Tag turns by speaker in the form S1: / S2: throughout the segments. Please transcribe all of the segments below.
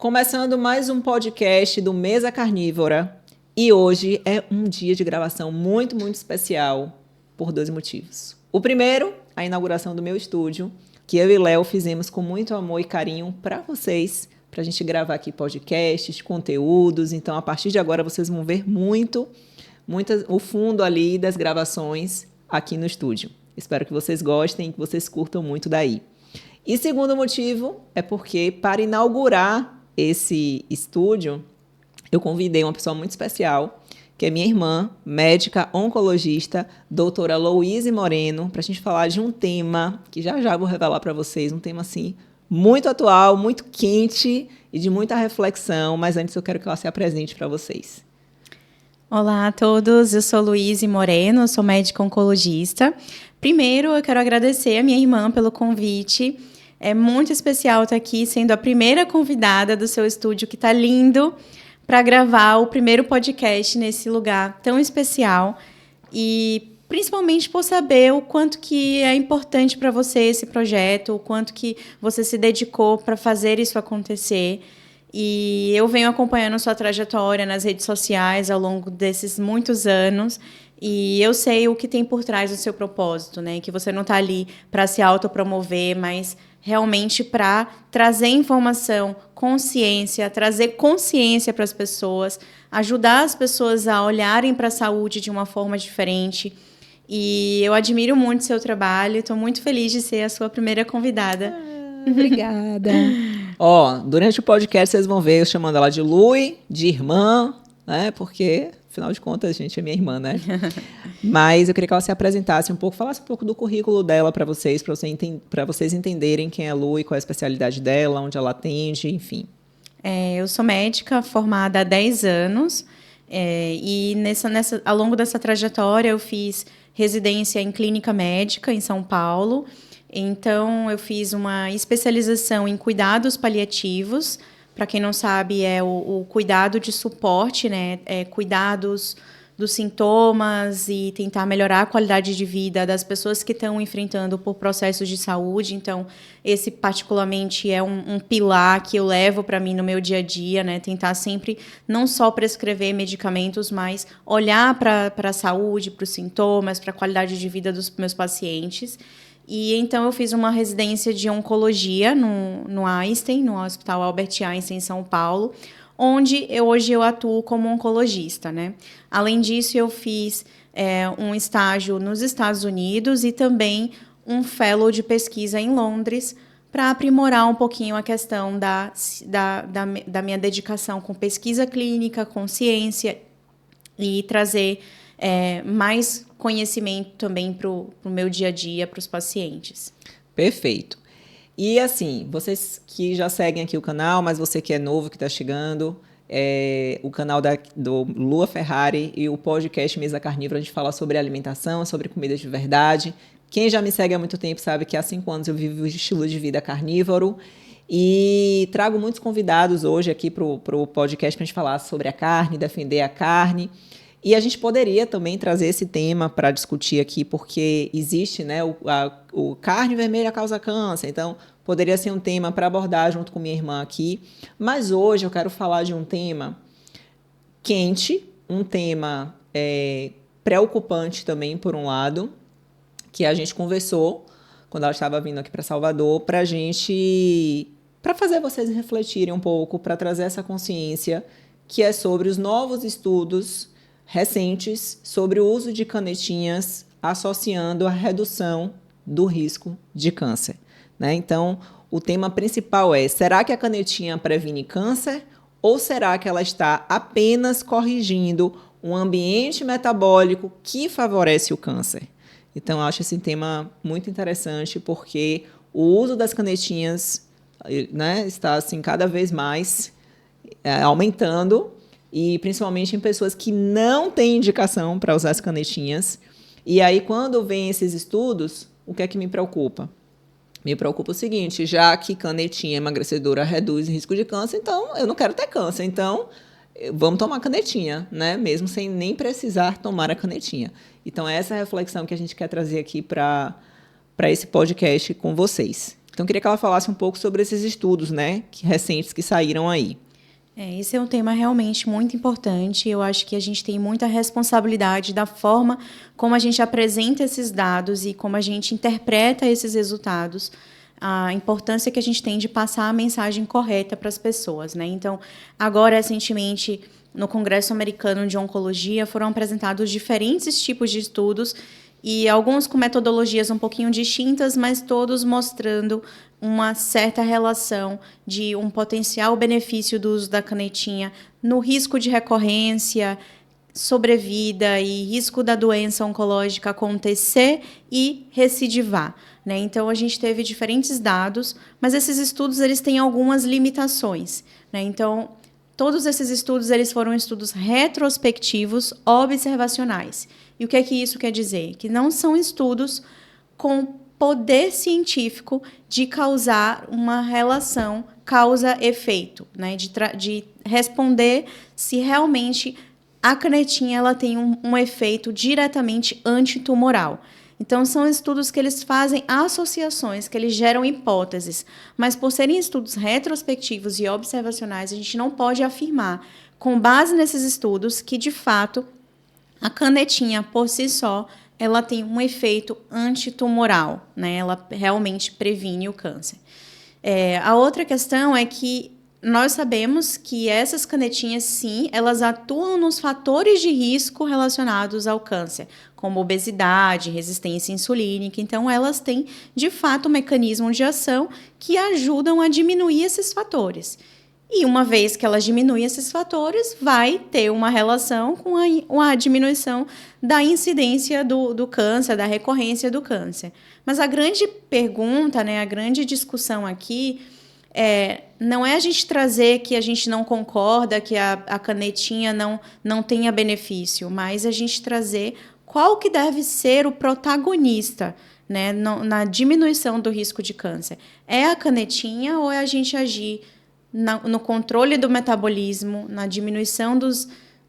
S1: Começando mais um podcast do Mesa Carnívora. E hoje é um dia de gravação muito, muito especial por dois motivos. O primeiro, a inauguração do meu estúdio, que eu e Léo fizemos com muito amor e carinho para vocês, para a gente gravar aqui podcasts, conteúdos. Então, a partir de agora, vocês vão ver muito o fundo ali das gravações aqui no estúdio. Espero que vocês gostem e que vocês curtam muito daí. E segundo motivo é porque, para inaugurar esse estúdio, eu convidei uma pessoa muito especial, que é minha irmã, médica oncologista, doutora Louise Moreno, para a gente falar de um tema que já vou revelar para vocês, um tema assim muito atual, muito quente e de muita reflexão, mas antes eu quero que ela se apresente para vocês.
S2: Olá a todos, eu sou Louise Moreno, sou médica oncologista. Primeiro, eu quero agradecer a minha irmã pelo convite. É muito especial estar aqui, sendo a primeira convidada do seu estúdio, que está lindo, para gravar o primeiro podcast nesse lugar tão especial. E principalmente por saber o quanto que é importante para você esse projeto, o quanto que você se dedicou para fazer isso acontecer. E eu venho acompanhando sua trajetória nas redes sociais ao longo desses muitos anos. E eu sei o que tem por trás do seu propósito, né? Que você não está ali para se autopromover, mas realmente para trazer informação, consciência, trazer consciência para as pessoas, ajudar as pessoas a olharem para a saúde de uma forma diferente. E eu admiro muito o seu trabalho, estou muito feliz de ser a sua primeira convidada.
S1: Obrigada. Durante o podcast vocês vão ver eu chamando ela de Lui, de irmã, né? Porque, afinal de contas, a gente é minha irmã, né? Mas eu queria que ela se apresentasse um pouco, falasse um pouco do currículo dela para vocês entenderem quem é Lui, qual é a especialidade dela, onde ela atende, enfim.
S2: Eu sou médica formada há 10 anos e ao longo dessa trajetória eu fiz residência em clínica médica em São Paulo. Então, eu fiz uma especialização em cuidados paliativos. Para quem não sabe, é o cuidado de suporte, né? Cuidados dos sintomas e tentar melhorar a qualidade de vida das pessoas que estão enfrentando por processos de saúde. Então, esse particularmente é um pilar que eu levo para mim no meu dia a dia, né? Tentar sempre não só prescrever medicamentos, mas olhar para a saúde, para os sintomas, para a qualidade de vida dos meus pacientes. E então eu fiz uma residência de oncologia no Einstein, no Hospital Albert Einstein, em São Paulo, onde hoje eu atuo como oncologista, né? Além disso, eu fiz um estágio nos Estados Unidos e também um fellow de pesquisa em Londres para aprimorar um pouquinho a questão da minha dedicação com pesquisa clínica, com ciência e trazer mais conhecimento também para o meu dia a dia, para os pacientes.
S1: Perfeito. E assim, vocês que já seguem aqui o canal, mas você que é novo, que está chegando, o canal do Lua Ferrari e o podcast Mesa Carnívora, a gente fala sobre alimentação, sobre comida de verdade. Quem já me segue há muito tempo sabe que há 5 anos eu vivo o estilo de vida carnívoro e trago muitos convidados hoje aqui para o podcast para a gente falar sobre a carne, defender a carne. E a gente poderia também trazer esse tema para discutir aqui, porque existe, né, o carne vermelha causa câncer, então poderia ser um tema para abordar junto com minha irmã aqui. Mas hoje eu quero falar de um tema quente, um tema preocupante também, por um lado, que a gente conversou quando ela estava vindo aqui para Salvador, para fazer vocês refletirem um pouco, para trazer essa consciência, que é sobre os novos estudos recentes sobre o uso de canetinhas associando a redução do risco de câncer, né? Então, o tema principal é: será que a canetinha previne câncer ou será que ela está apenas corrigindo um ambiente metabólico que favorece o câncer? Então, eu acho esse tema muito interessante porque o uso das canetinhas, né, está assim, cada vez mais aumentando, e principalmente em pessoas que não têm indicação para usar as canetinhas. E aí, quando vem esses estudos, o que é que me preocupa? Me preocupa o seguinte: já que canetinha emagrecedora reduz o risco de câncer, então eu não quero ter câncer, então vamos tomar canetinha, né? Mesmo sem nem precisar tomar a canetinha. Então, essa é a reflexão que a gente quer trazer aqui para esse podcast com vocês. Então, eu queria que ela falasse um pouco sobre esses estudos, né, recentes que saíram aí.
S2: Esse é um tema realmente muito importante. Eu acho que a gente tem muita responsabilidade da forma como a gente apresenta esses dados e como a gente interpreta esses resultados. A importância que a gente tem de passar a mensagem correta para as pessoas, né? Então, agora, recentemente, no Congresso Americano de Oncologia, foram apresentados diferentes tipos de estudos e alguns com metodologias um pouquinho distintas, mas todos mostrando uma certa relação de um potencial benefício do uso da canetinha no risco de recorrência, sobrevida e risco da doença oncológica acontecer e recidivar, né? Então, a gente teve diferentes dados, mas esses estudos eles têm algumas limitações, né? Então, todos esses estudos eles foram estudos retrospectivos observacionais. E o que é que isso quer dizer? Que não são estudos com poder científico de causar uma relação causa-efeito, né? De responder se realmente a canetinha ela tem um efeito diretamente antitumoral. Então, são estudos que eles fazem associações, que eles geram hipóteses, mas por serem estudos retrospectivos e observacionais, a gente não pode afirmar, com base nesses estudos, que, de fato, a canetinha, por si só, ela tem um efeito antitumoral, né? Ela realmente previne o câncer. A outra questão é que nós sabemos que essas canetinhas, sim, elas atuam nos fatores de risco relacionados ao câncer, como obesidade, resistência insulínica. Então, elas têm, de fato, um mecanismo de ação que ajudam a diminuir esses fatores. E uma vez que elas diminuem esses fatores, vai ter uma relação com a diminuição da incidência do câncer, da recorrência do câncer. Mas a grande pergunta, né, a grande discussão aqui não é a gente trazer que a gente não concorda, que a canetinha não tenha benefício, mas a gente trazer qual que deve ser o protagonista, né, na diminuição do risco de câncer. É a canetinha ou é a gente agir no controle do metabolismo, na diminuição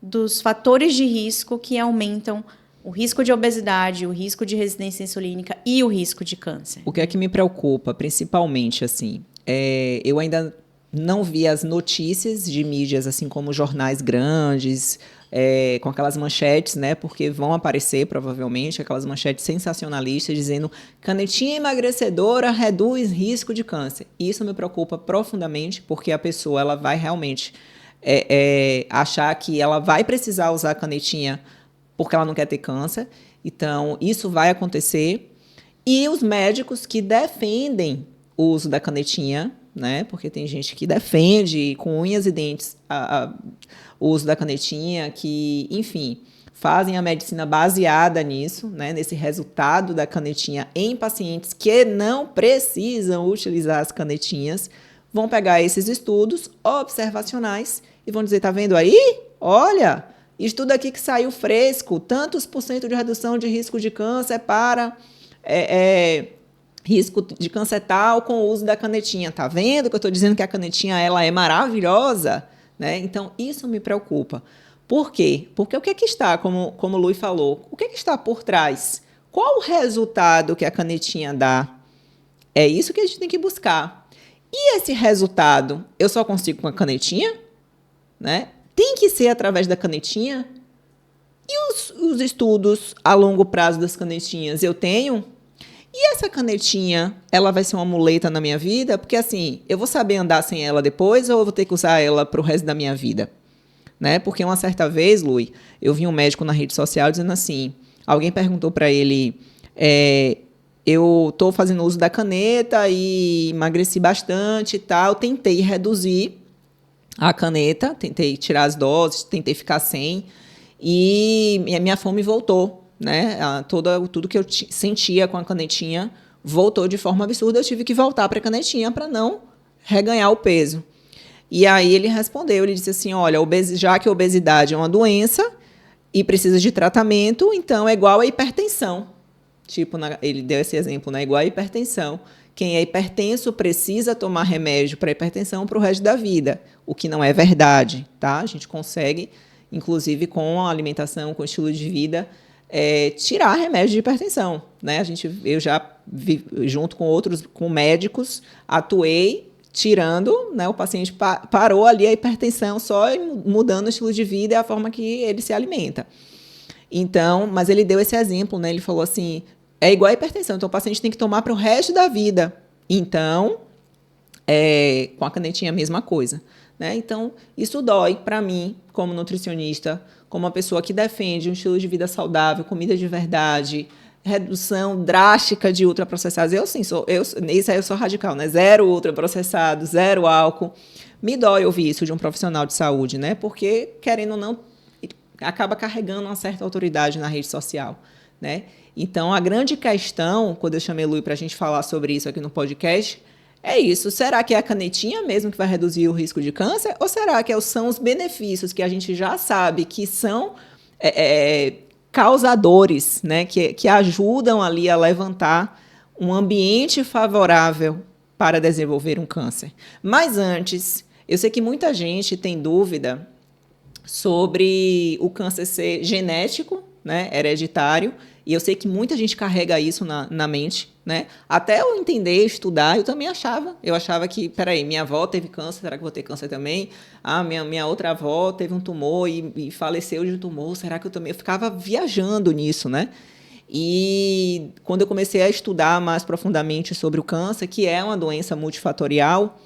S2: dos fatores de risco que aumentam o risco de obesidade, o risco de resistência insulínica e o risco de câncer?
S1: O que é que me preocupa, principalmente, assim, eu ainda não vi as notícias de mídias, assim como jornais grandes, com aquelas manchetes, né? Porque vão aparecer, provavelmente, aquelas manchetes sensacionalistas dizendo canetinha emagrecedora reduz risco de câncer. Isso me preocupa profundamente, porque a pessoa ela vai realmente achar que ela vai precisar usar a canetinha porque ela não quer ter câncer. Então, isso vai acontecer. E os médicos que defendem o uso da canetinha, né? Porque tem gente que defende com unhas e dentes o uso da canetinha, que, enfim, fazem a medicina baseada nisso, né? Nesse resultado da canetinha em pacientes que não precisam utilizar as canetinhas, vão pegar esses estudos observacionais e vão dizer, tá vendo aí? Olha, estudo aqui que saiu fresco, tantos por cento de redução de risco de câncer para risco de câncer tal com o uso da canetinha. Tá vendo que eu estou dizendo que a canetinha ela é maravilhosa? Né? Então, isso me preocupa. Por quê? Porque o que é que está, como o Luiz falou, o que é que está por trás? Qual o resultado que a canetinha dá? É isso que a gente tem que buscar. E esse resultado, eu só consigo com a canetinha? Né? Tem que ser através da canetinha? E os estudos a longo prazo das canetinhas eu tenho? E essa canetinha, ela vai ser uma muleta na minha vida? Porque, assim, eu vou saber andar sem ela depois ou eu vou ter que usar ela para o resto da minha vida? Né? Porque uma certa vez, Lui, eu vi um médico na rede social dizendo assim, alguém perguntou para ele, eu estou fazendo uso da caneta e emagreci bastante e tal, tentei reduzir a caneta, tentei tirar as doses, tentei ficar sem e a minha fome voltou. Né? Tudo que eu sentia com a canetinha voltou de forma absurda. Eu tive que voltar para a canetinha para não reganhar o peso. E aí ele respondeu, ele disse assim, olha, já que a obesidade é uma doença e precisa de tratamento, então é igual a hipertensão. Tipo, ele deu esse exemplo, né? Igual a hipertensão. Quem é hipertenso precisa tomar remédio para hipertensão para o resto da vida, o que não é verdade, tá? A gente consegue, inclusive com a alimentação, com o estilo de vida, tirar remédio de hipertensão, né? Eu já vi, junto com com médicos, atuei tirando, né? O paciente parou ali a hipertensão só mudando o estilo de vida e a forma que ele se alimenta. Então, mas ele deu esse exemplo, né? Ele falou assim, é igual a hipertensão, então o paciente tem que tomar para o resto da vida. Então, com a canetinha a mesma coisa, né? Então, isso dói para mim, como nutricionista, como uma pessoa que defende um estilo de vida saudável, comida de verdade, redução drástica de ultraprocessados. Isso aí eu sou radical, né? 0 ultraprocessado, 0 álcool. Me dói ouvir isso de um profissional de saúde, né? Porque, querendo ou não, acaba carregando uma certa autoridade na rede social, né? Então, a grande questão, quando eu chamei Lui para a gente falar sobre isso aqui no podcast, é isso. Será que é a canetinha mesmo que vai reduzir o risco de câncer? Ou será que são os benefícios que a gente já sabe que são causadores, né? Que ajudam ali a levantar um ambiente favorável para desenvolver um câncer? Mas antes, eu sei que muita gente tem dúvida sobre o câncer ser genético, né, hereditário, e eu sei que muita gente carrega isso na mente, né? Até eu entender, estudar, eu também achava. Eu achava que, peraí, minha avó teve câncer, será que eu vou ter câncer também? Ah, minha outra avó teve um tumor e faleceu de um tumor, será que eu também? Eu ficava viajando nisso, né? E quando eu comecei a estudar mais profundamente sobre o câncer, que é uma doença multifatorial,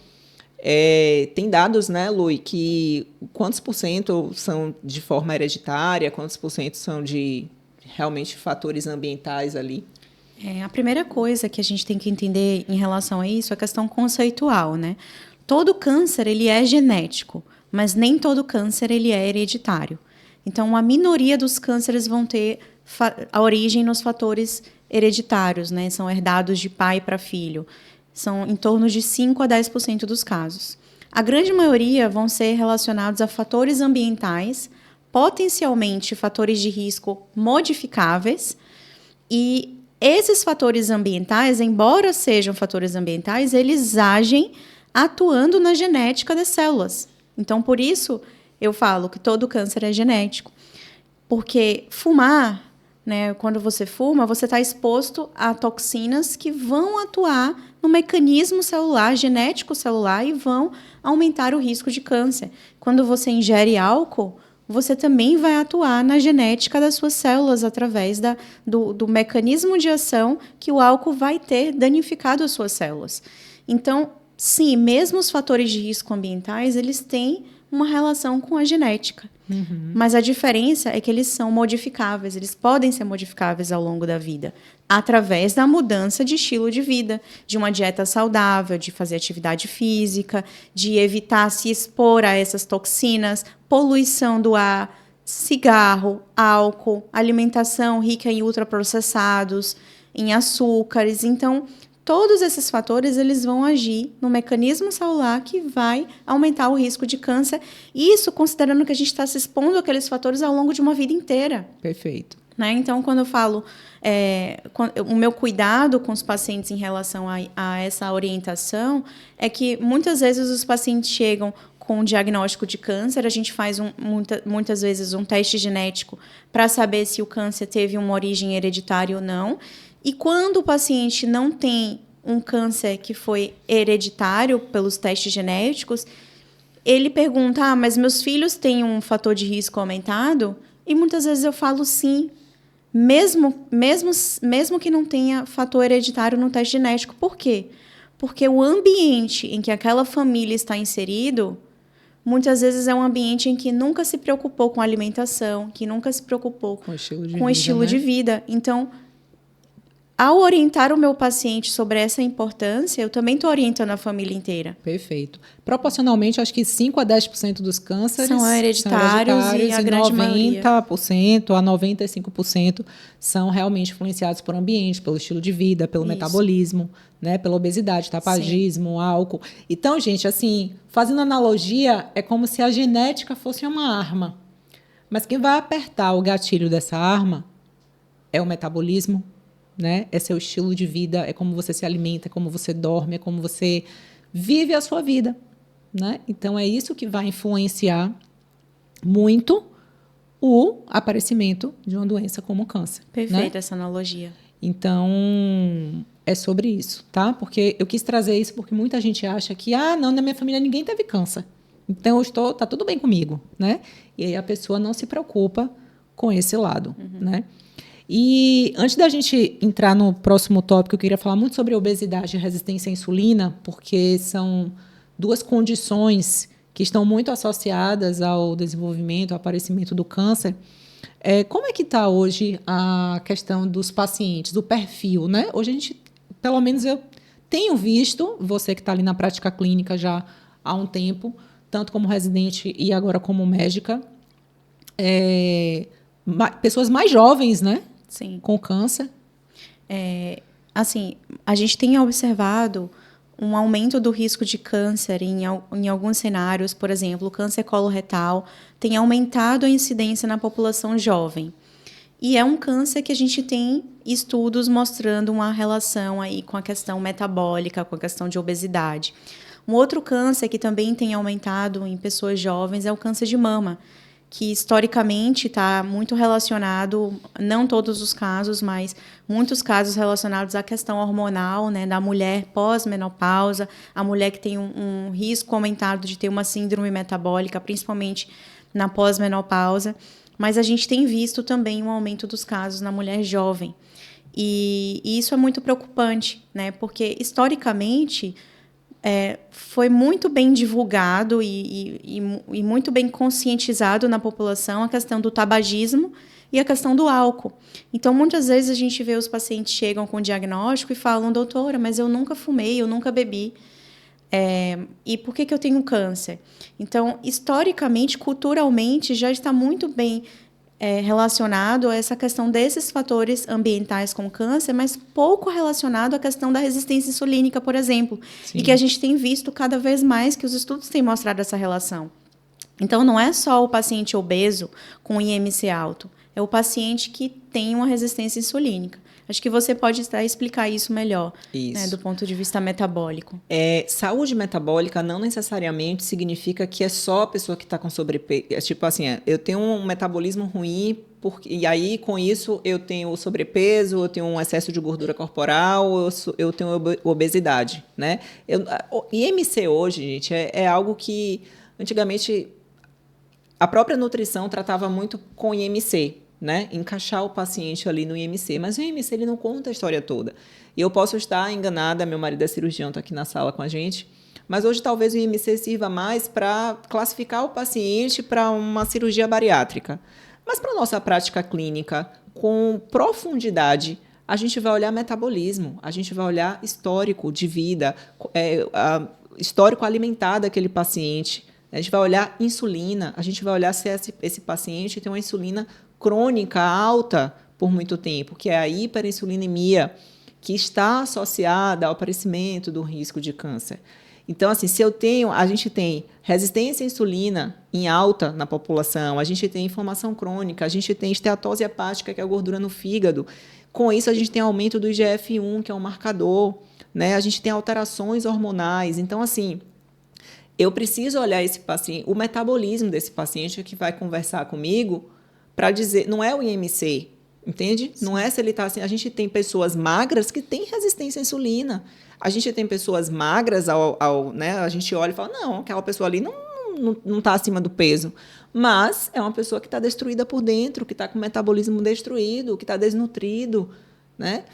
S1: tem dados, né, Lui, que quantos por cento são de forma hereditária, quantos por cento são de realmente fatores ambientais ali?
S2: A primeira coisa que a gente tem que entender em relação a isso é a questão conceitual, né? Todo câncer, ele é genético, mas nem todo câncer, ele é hereditário. Então, a minoria dos cânceres vão ter a origem nos fatores hereditários, né? São herdados de pai para filho. São em torno de 5 a 10% dos casos. A grande maioria vão ser relacionados a fatores ambientais, potencialmente fatores de risco modificáveis, e esses fatores ambientais, embora sejam fatores ambientais, eles agem atuando na genética das células. Então, por isso, eu falo que todo câncer é genético. Porque fumar, né, quando você fuma, você está exposto a toxinas que vão atuar no mecanismo celular, genético celular, e vão aumentar o risco de câncer. Quando você ingere álcool, você também vai atuar na genética das suas células através do mecanismo de ação que o álcool vai ter danificado as suas células. Então, sim, mesmo os fatores de risco ambientais, eles têm uma relação com a genética. Uhum. Mas a diferença é que eles são modificáveis, eles podem ser modificáveis ao longo da vida, através da mudança de estilo de vida, de uma dieta saudável, de fazer atividade física, de evitar se expor a essas toxinas, poluição do ar, cigarro, álcool, alimentação rica em ultraprocessados, em açúcares. Então, todos esses fatores, eles vão agir no mecanismo celular que vai aumentar o risco de câncer. Isso considerando que a gente está se expondo àqueles fatores ao longo de uma vida inteira.
S1: Perfeito.
S2: Né? Então, quando eu falo o meu cuidado com os pacientes em relação a essa orientação, é que muitas vezes os pacientes chegam com um diagnóstico de câncer, a gente faz muitas vezes um teste genético para saber se o câncer teve uma origem hereditária ou não. E quando o paciente não tem um câncer que foi hereditário pelos testes genéticos, ele pergunta, mas meus filhos têm um fator de risco aumentado? E muitas vezes eu falo sim, mesmo que não tenha fator hereditário no teste genético. Por quê? Porque o ambiente em que aquela família está inserido, muitas vezes é um ambiente em que nunca se preocupou com alimentação, que nunca se preocupou com o estilo de vida. Então, ao orientar o meu paciente sobre essa importância, eu também estou orientando a família inteira.
S3: Perfeito. Proporcionalmente, acho que 5 a 10% dos cânceres
S2: são hereditários e a grande
S3: 90% a 95% são realmente influenciados por ambiente, pelo estilo de vida, pelo metabolismo, né, pela obesidade, tabagismo, Sim. álcool. Então, gente, assim, fazendo analogia, é como se a genética fosse uma arma. Mas quem vai apertar o gatilho dessa arma é o metabolismo, né? É seu estilo de vida, é como você se alimenta, é como você dorme, é como você vive a sua vida, né? Então, é isso que vai influenciar muito o aparecimento de uma doença como o câncer.
S2: Perfeita,
S3: né?
S2: essa analogia.
S3: Então, é sobre isso, tá? Porque eu quis trazer isso porque muita gente acha que, não, na minha família ninguém teve câncer. Então, tá tudo bem comigo, né? E aí a pessoa não se preocupa com esse lado, né? E antes da gente entrar no próximo tópico, eu queria falar muito sobre obesidade e resistência à insulina, porque são duas condições que estão muito associadas ao desenvolvimento, ao aparecimento do câncer. Como é que está hoje a questão dos pacientes, do perfil, né? Hoje a gente, pelo menos eu tenho visto, você que está ali na prática clínica já há um tempo, tanto como residente e agora como médica, pessoas mais jovens, né?
S2: Sim.
S3: Com câncer.
S2: Assim, a gente tem observado um aumento do risco de câncer em alguns cenários. Por exemplo, o câncer coloretal tem aumentado a incidência na população jovem. E é um câncer que a gente tem estudos mostrando uma relação aí com a questão metabólica, com a questão de obesidade. Um outro câncer que também tem aumentado em pessoas jovens é o câncer de mama, que historicamente está muito relacionado, não todos os casos, mas muitos casos relacionados à questão hormonal, né, da mulher pós-menopausa, a mulher que tem um risco aumentado de ter uma síndrome metabólica, principalmente na pós-menopausa. Mas a gente tem visto também um aumento dos casos na mulher jovem. E isso é muito preocupante, né, porque historicamente foi muito bem divulgado e muito bem conscientizado na população a questão do tabagismo e a questão do álcool. Então, muitas vezes a gente vê os pacientes chegam com diagnóstico e falam, doutora, mas eu nunca fumei, eu nunca bebi. E por que eu tenho câncer? Então, historicamente, culturalmente, já está muito bem relacionado a essa questão desses fatores ambientais com câncer, mas pouco relacionado à questão da resistência insulínica, por exemplo. Sim. E que a gente tem visto cada vez mais que os estudos têm mostrado essa relação. Então, não é só o paciente obeso com IMC alto, é o paciente que tem uma resistência insulínica. Acho que você pode explicar isso melhor, né, do ponto de vista metabólico.
S1: Saúde metabólica não necessariamente significa que é só a pessoa que está com sobrepeso. Tipo assim, eu tenho um metabolismo ruim, e aí com isso eu tenho sobrepeso, eu tenho um excesso de gordura corporal, eu tenho obesidade, né? IMC hoje, gente, é algo que antigamente a própria nutrição tratava muito com IMC, né? Encaixar o paciente ali no IMC, mas o IMC ele não conta a história toda. E eu posso estar enganada, meu marido é cirurgião, está aqui na sala com a gente, mas hoje talvez o IMC sirva mais para classificar o paciente para uma cirurgia bariátrica. Mas para a nossa prática clínica, com profundidade, a gente vai olhar metabolismo, a gente vai olhar histórico de vida, histórico alimentar daquele paciente, a gente vai olhar insulina, a gente vai olhar se esse paciente tem uma insulina crônica alta por muito tempo, que é a hiperinsulinemia, que está associada ao aparecimento do risco de câncer. Então, assim, a gente tem resistência à insulina em alta na população, a gente tem inflamação crônica, a gente tem esteatose hepática, que é a gordura no fígado. Com isso, a gente tem aumento do IGF-1, que é um marcador, né? A gente tem alterações hormonais. Então, assim, eu preciso olhar esse paciente, o metabolismo desse paciente que vai conversar comigo, para dizer, não é o IMC, entende? Sim. Não é se ele está assim. A gente tem pessoas magras que têm resistência à insulina. A gente tem pessoas magras, né? A gente olha e fala, não, aquela pessoa ali não está acima do peso. Mas é uma pessoa que está destruída por dentro, que está com o metabolismo destruído, que está desnutrido, né?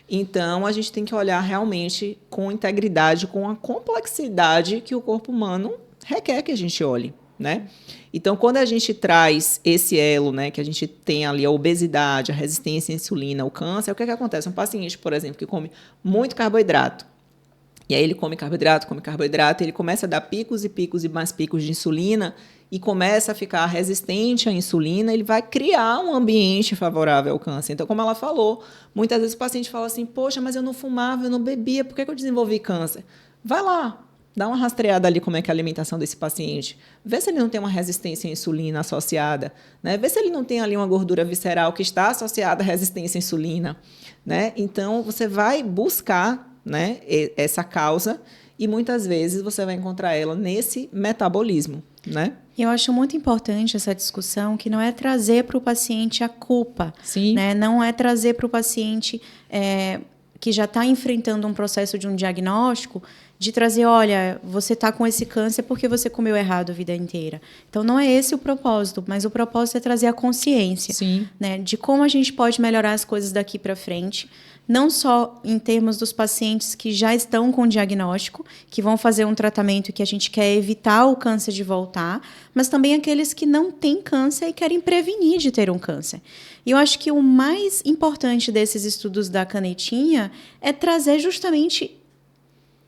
S1: Então, a gente tem que olhar realmente com integridade, com a complexidade que o corpo humano requer que a gente olhe, né? Então, quando a gente traz esse elo, né, que a gente tem ali a obesidade, a resistência à insulina, o câncer, o que acontece? Um paciente, por exemplo, que come muito carboidrato, e aí ele come carboidrato, e ele começa a dar picos e picos e mais picos de insulina, e começa a ficar resistente à insulina, ele vai criar um ambiente favorável ao câncer. Então, como ela falou, muitas vezes o paciente fala assim, poxa, mas eu não fumava, eu não bebia, por que eu desenvolvi câncer? Vai lá, dá uma rastreada ali como é que é a alimentação desse paciente. Vê se ele não tem uma resistência à insulina associada, né? Vê se ele não tem ali uma gordura visceral que está associada à resistência à insulina, né? Então, você vai buscar, né, essa causa e muitas vezes você vai encontrar ela nesse metabolismo, né?
S2: Eu acho muito importante essa discussão, que não é trazer para o paciente a culpa,
S3: Sim.
S2: né? Não é trazer para o paciente que já está enfrentando um processo de um diagnóstico, de trazer, olha, você está com esse câncer porque você comeu errado a vida inteira. Então, não é esse o propósito, mas o propósito é trazer a consciência, né, de como a gente pode melhorar as coisas daqui para frente, não só em termos dos pacientes que já estão com diagnóstico, que vão fazer um tratamento que a gente quer evitar o câncer de voltar, mas também aqueles que não têm câncer e querem prevenir de ter um câncer. E eu acho que o mais importante desses estudos da canetinha é trazer justamente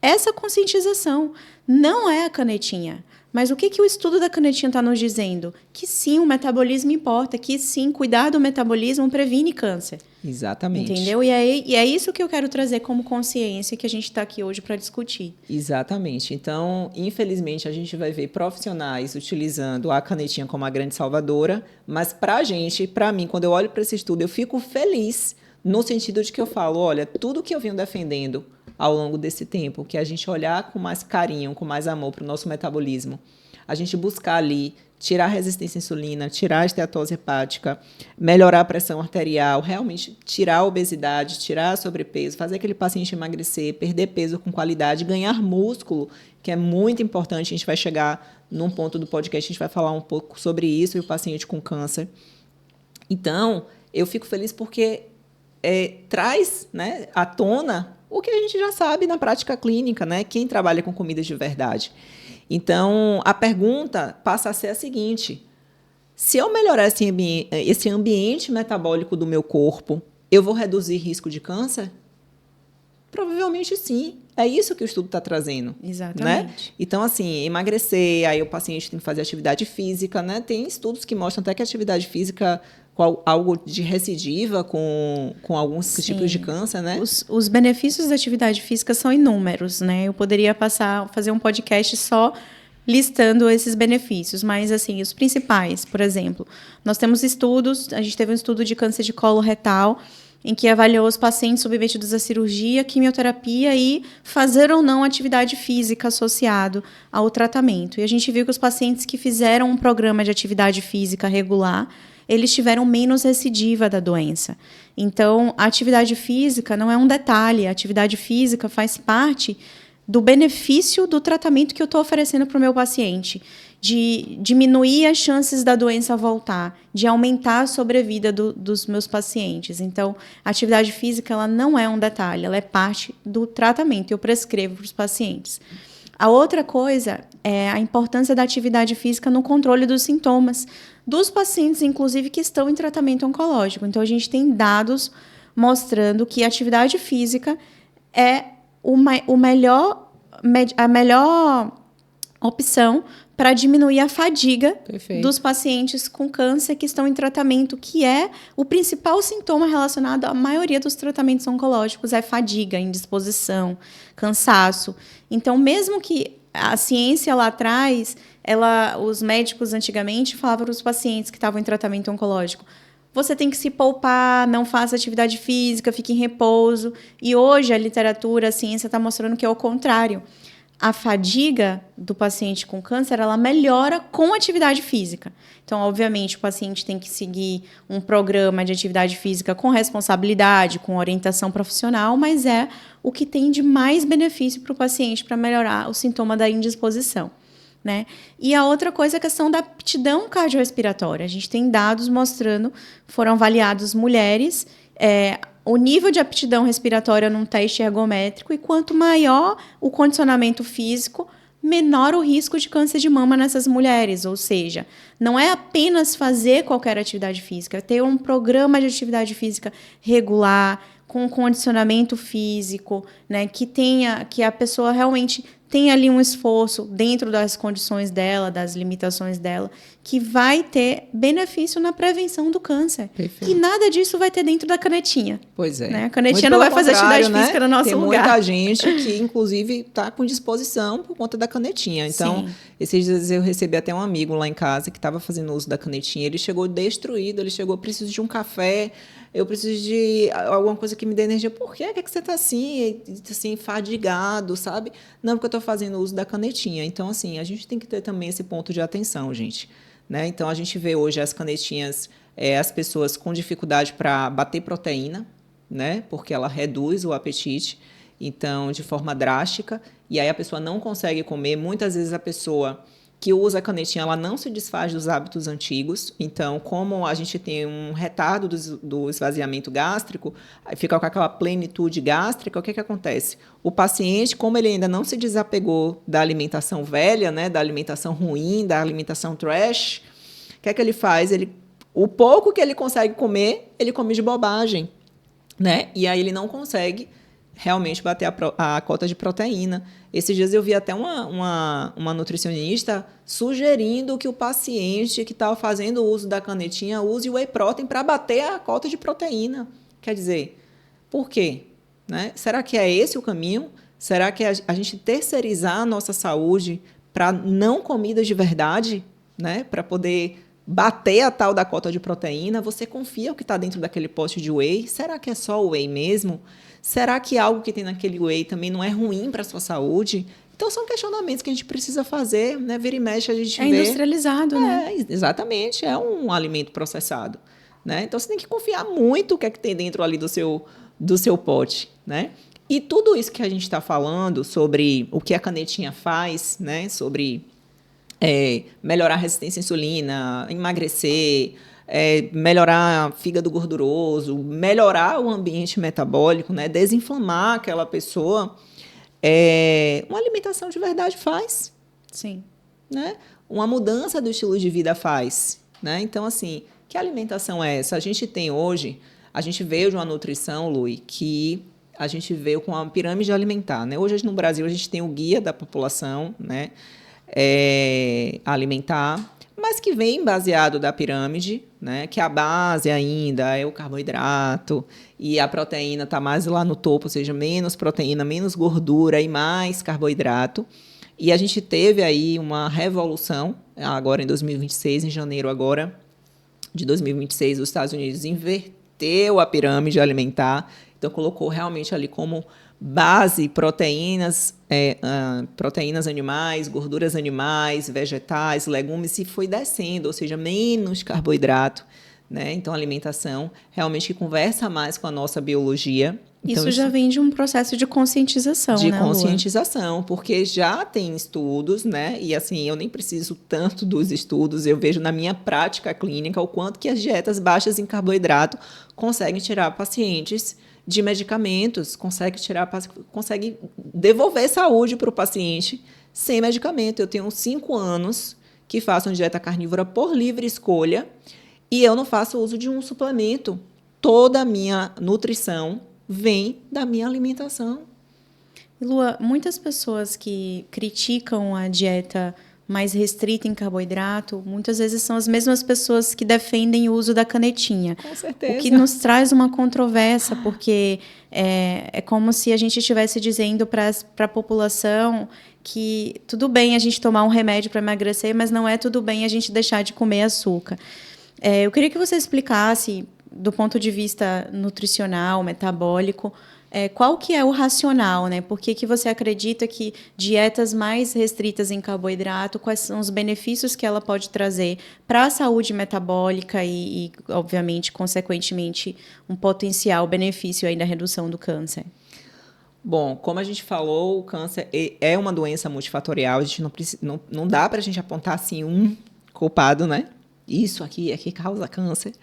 S2: essa conscientização. Não é a canetinha. Mas o que o estudo da canetinha está nos dizendo? Que sim, o metabolismo importa, que sim, cuidar do metabolismo previne câncer.
S1: Exatamente.
S2: Entendeu? E é isso que eu quero trazer como consciência que a gente está aqui hoje para discutir.
S1: Exatamente. Então, infelizmente, a gente vai ver profissionais utilizando a canetinha como a grande salvadora, mas pra gente, pra mim, quando eu olho para esse estudo, eu fico feliz no sentido de que eu falo, olha, tudo que eu venho defendendo ao longo desse tempo, que a gente olhar com mais carinho, com mais amor para o nosso metabolismo, a gente buscar ali tirar a resistência à insulina, tirar a esteatose hepática, melhorar a pressão arterial, realmente tirar a obesidade, tirar o sobrepeso, fazer aquele paciente emagrecer, perder peso com qualidade, ganhar músculo, que é muito importante. A gente vai chegar num ponto do podcast, a gente vai falar um pouco sobre isso e o paciente com câncer. Então, eu fico feliz porque traz, né, à tona o que a gente já sabe na prática clínica, né? Quem trabalha com comidas de verdade. Então, a pergunta passa a ser a seguinte: se eu melhorar esse ambiente metabólico do meu corpo, eu vou reduzir risco de câncer? Provavelmente sim. É isso que o estudo está trazendo.
S2: Exatamente.
S1: Né? Então, assim, emagrecer, aí o paciente tem que fazer atividade física, né? Tem estudos que mostram até que a atividade física algo de recidiva com alguns
S2: Sim.
S1: tipos de câncer, né?
S2: Os benefícios da atividade física são inúmeros, né? Eu poderia fazer um podcast só listando esses benefícios, mas, assim, os principais, por exemplo, nós temos estudos, a gente teve um estudo de câncer de colo retal, em que avaliou os pacientes submetidos à cirurgia, quimioterapia e fazer ou não atividade física associado ao tratamento. E a gente viu que os pacientes que fizeram um programa de atividade física regular, eles tiveram menos recidiva da doença. Então, a atividade física não é um detalhe, a atividade física faz parte do benefício do tratamento que eu estou oferecendo para o meu paciente, de diminuir as chances da doença voltar, de aumentar a sobrevida dos meus pacientes. Então, a atividade física ela não é um detalhe, ela é parte do tratamento, eu prescrevo para os pacientes. A outra coisa é a importância da atividade física no controle dos sintomas dos pacientes, inclusive, que estão em tratamento oncológico. Então, a gente tem dados mostrando que a atividade física é a melhor opção para diminuir a fadiga dos pacientes com câncer que estão em tratamento, que é o principal sintoma relacionado à maioria dos tratamentos oncológicos, é fadiga, indisposição, cansaço. Então, mesmo que a ciência lá atrás, os médicos antigamente falavam para os pacientes que estavam em tratamento oncológico, você tem que se poupar, não faça atividade física, fique em repouso. E hoje a literatura, a ciência está mostrando que é o contrário. A fadiga do paciente com câncer, ela melhora com atividade física. Então, obviamente, o paciente tem que seguir um programa de atividade física com responsabilidade, com orientação profissional, mas é o que tem de mais benefício para o paciente para melhorar o sintoma da indisposição. Né? E a outra coisa é a questão da aptidão cardiorrespiratória. A gente tem dados mostrando, foram avaliados mulheres, o nível de aptidão respiratória num teste ergométrico, e quanto maior o condicionamento físico, menor o risco de câncer de mama nessas mulheres. Ou seja, não é apenas fazer qualquer atividade física, é ter um programa de atividade física regular, com condicionamento físico, né, que a pessoa realmente tenha ali um esforço dentro das condições dela, das limitações dela, que vai ter benefício na prevenção do câncer.
S3: Perfeito.
S2: E nada disso vai ter dentro da canetinha.
S1: Pois é.
S2: Né? A canetinha não vai fazer atividade física no nosso
S1: lugar. Tem
S2: lugar.
S1: muita gente que, inclusive, está com disposição por conta da canetinha. Então,
S2: Sim.
S1: Esses dias eu recebi até um amigo lá em casa que estava fazendo uso da canetinha. Ele chegou destruído, ele chegou, preciso de um café, eu preciso de alguma coisa que me dê energia. Por quê? Que você está assim, fadigado, sabe? Não, porque eu estou fazendo uso da canetinha. Então, assim, a gente tem que ter também esse ponto de atenção, gente. Né? Então, a gente vê hoje as canetinhas, as pessoas com dificuldade para bater proteína, né? Porque ela reduz o apetite, então, de forma drástica, e aí a pessoa não consegue comer. Muitas vezes a pessoa que usa a canetinha, ela não se desfaz dos hábitos antigos. Então, como a gente tem um retardo do esvaziamento gástrico, fica com aquela plenitude gástrica, o que acontece? O paciente, como ele ainda não se desapegou da alimentação velha, né, da alimentação ruim, da alimentação trash, o que é que ele faz? O pouco que ele consegue comer, ele come de bobagem, né? E aí ele não consegue realmente bater a cota de proteína. Esses dias eu vi até uma nutricionista sugerindo que o paciente que estava fazendo uso da canetinha use o whey protein para bater a cota de proteína. Quer dizer, por quê? Né? Será que é esse o caminho? Será que a gente terceirizar a nossa saúde para não comidas de verdade, né? Para poder bater a tal da cota de proteína? Você confia o que está dentro daquele pote de whey? Será que é só o whey mesmo? Será que algo que tem naquele whey também não é ruim para a sua saúde? Então, são questionamentos que a gente precisa fazer, né? Vira e mexe, a gente vê.
S2: É industrializado, né?
S1: Exatamente, é um alimento processado, né? Então, você tem que confiar muito o que é que tem dentro ali do seu pote, né? E tudo isso que a gente está falando sobre o que a canetinha faz, né? Sobre melhorar a resistência à insulina, emagrecer, melhorar fígado gorduroso, melhorar o ambiente metabólico, né? Desinflamar aquela pessoa. Uma alimentação de verdade faz.
S2: Sim.
S1: Né? Uma mudança do estilo de vida faz. Né? Então, assim, que alimentação é essa? A gente veio de uma nutrição, Lui, que a gente veio com uma pirâmide alimentar. Né? Hoje, no Brasil, a gente tem o guia da população, né? Alimentar, mas que vem baseado da pirâmide, né? Que a base ainda é o carboidrato e a proteína está mais lá no topo, ou seja, menos proteína, menos gordura e mais carboidrato. E a gente teve aí uma revolução, agora em 2026, em janeiro agora de 2026, os Estados Unidos inverteu a pirâmide alimentar, então colocou realmente ali como base proteínas animais, gorduras animais, vegetais, legumes, e foi descendo, ou seja, menos carboidrato, né? Então, a alimentação realmente que conversa mais com a nossa biologia. Então,
S2: isso já vem de um processo de conscientização,
S1: de
S2: né, Lua?
S1: conscientização, porque já tem estudos, né? E assim, eu nem preciso tanto dos estudos, eu vejo na minha prática clínica o quanto que as dietas baixas em carboidrato conseguem tirar pacientes de medicamentos, consegue devolver saúde para o paciente sem medicamento. Eu tenho 5 anos que faço uma dieta carnívora por livre escolha e eu não faço uso de um suplemento. Toda a minha nutrição vem da minha alimentação.
S2: Lua, muitas pessoas que criticam a dieta mais restrita em carboidrato, muitas vezes são as mesmas pessoas que defendem o uso da canetinha.
S1: Com certeza.
S2: O que nos traz uma controvérsia, porque é como se a gente estivesse dizendo para a população que tudo bem a gente tomar um remédio para emagrecer, mas não é tudo bem a gente deixar de comer açúcar. Eu queria que você explicasse, do ponto de vista nutricional, metabólico, qual que é o racional, né? Por que você acredita que dietas mais restritas em carboidrato, quais são os benefícios que ela pode trazer para a saúde metabólica e, obviamente, consequentemente, um potencial benefício aí da redução do câncer?
S1: Bom, como a gente falou, o câncer é uma doença multifatorial, a gente não dá para a gente apontar assim um culpado, né? Isso aqui é que causa câncer.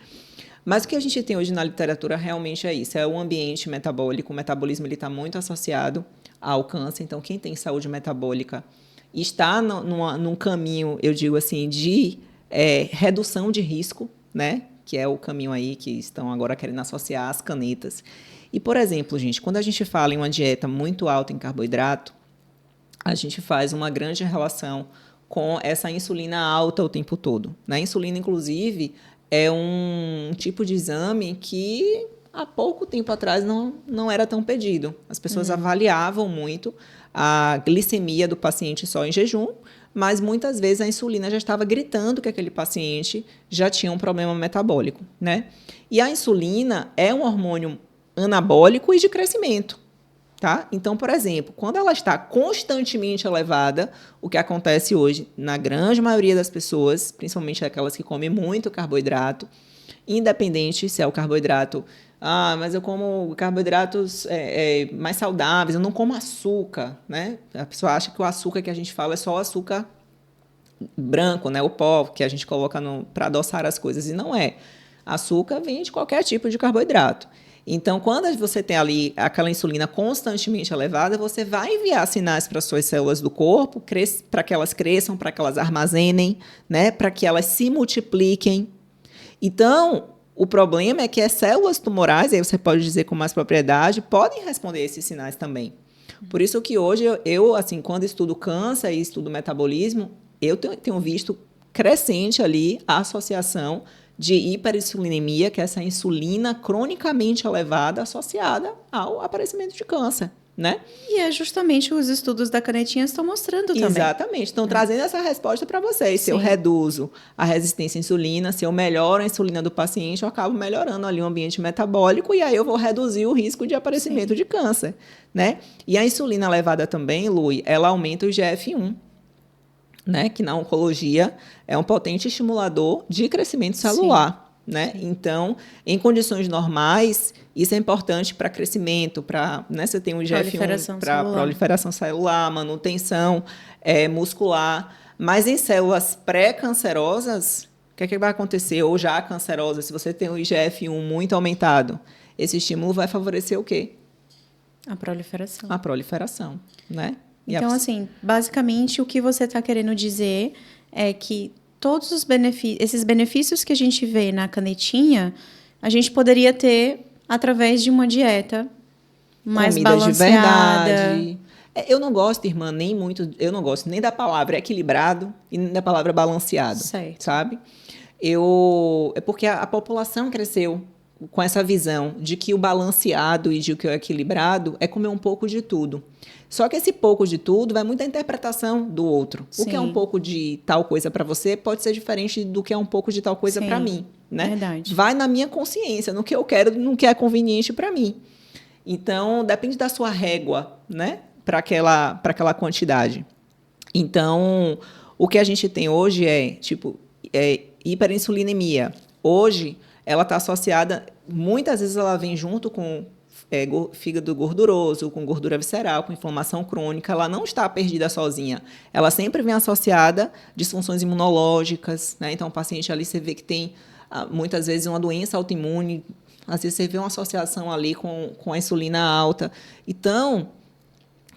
S1: Mas o que a gente tem hoje na literatura realmente é isso, é o ambiente metabólico. O metabolismo está muito associado ao câncer. Então, quem tem saúde metabólica está num caminho, eu digo assim, de redução de risco, né? Que é o caminho aí que estão agora querendo associar as canetas. E, por exemplo, gente, quando a gente fala em uma dieta muito alta em carboidrato, a gente faz uma grande relação com essa insulina alta o tempo todo. A insulina, inclusive, é um tipo de exame que há pouco tempo atrás não era tão pedido. As pessoas avaliavam muito a glicemia do paciente só em jejum, mas muitas vezes a insulina já estava gritando que aquele paciente já tinha um problema metabólico, né? E a insulina é um hormônio anabólico e de crescimento, tá? Então, por exemplo, quando ela está constantemente elevada, o que acontece hoje na grande maioria das pessoas, principalmente aquelas que comem muito carboidrato, independente se é o carboidrato, mas eu como carboidratos mais saudáveis, eu não como açúcar, né? A pessoa acha que o açúcar que a gente fala é só o açúcar branco, né? O pó que a gente coloca para adoçar as coisas, e não é. Açúcar vem de qualquer tipo de carboidrato. Então, quando você tem ali aquela insulina constantemente elevada, você vai enviar sinais para as suas células do corpo, para que elas cresçam, para que elas armazenem, né? Para que elas se multipliquem. Então, o problema é que as células tumorais, aí você pode dizer com mais propriedade, podem responder a esses sinais também. Por isso que hoje eu assim, quando estudo câncer e estudo metabolismo, eu tenho visto crescente ali a associação de hiperinsulinemia, que é essa insulina cronicamente elevada associada ao aparecimento de câncer, né?
S2: E é justamente os estudos da canetinha estão mostrando também.
S1: Exatamente. Estão trazendo essa resposta para vocês. Se eu reduzo a resistência à insulina, se eu melhoro a insulina do paciente, eu acabo melhorando ali o ambiente metabólico e aí eu vou reduzir o risco de aparecimento de câncer, né? E a insulina elevada também, Lui, ela aumenta o IGF-1, né? Que na oncologia é um potente estimulador de crescimento celular. Né? Então, em condições normais, isso é importante para crescimento, para, né, você tem o IGF-1 para proliferação celular, manutenção muscular. Mas em células pré-cancerosas, o que é que vai acontecer? Ou já cancerosas, se você tem o IGF-1 muito aumentado, esse estímulo vai favorecer o quê?
S2: A proliferação.
S1: A proliferação, né?
S2: Então, assim, basicamente, o que você está querendo dizer é que todos esses benefícios que a gente vê na canetinha, a gente poderia ter através de uma dieta mais
S1: comida
S2: balanceada.
S1: De verdade. Eu não gosto, irmã, eu não gosto nem da palavra equilibrado e nem da palavra balanceado,
S2: certo.
S1: Sabe? É porque a população cresceu com essa visão de que o balanceado e de que o equilibrado é comer um pouco de tudo. Só que esse pouco de tudo vai muito da interpretação do outro. Sim. O que é um pouco de tal coisa para você pode ser diferente do que é um pouco de tal coisa para mim, né?
S2: Verdade.
S1: Vai na minha consciência, no que eu quero, no que é conveniente para mim. Então, depende da sua régua, né? Para aquela quantidade. Então, o que a gente tem hoje é hiperinsulinemia. Hoje, ela está associada, muitas vezes ela vem junto com fígado gorduroso, com gordura visceral, com inflamação crônica. Ela não está perdida sozinha. Ela sempre vem associada a disfunções imunológicas, né? Então, o paciente ali, você vê que tem, muitas vezes, uma doença autoimune. Às vezes, você vê uma associação ali com a insulina alta. Então,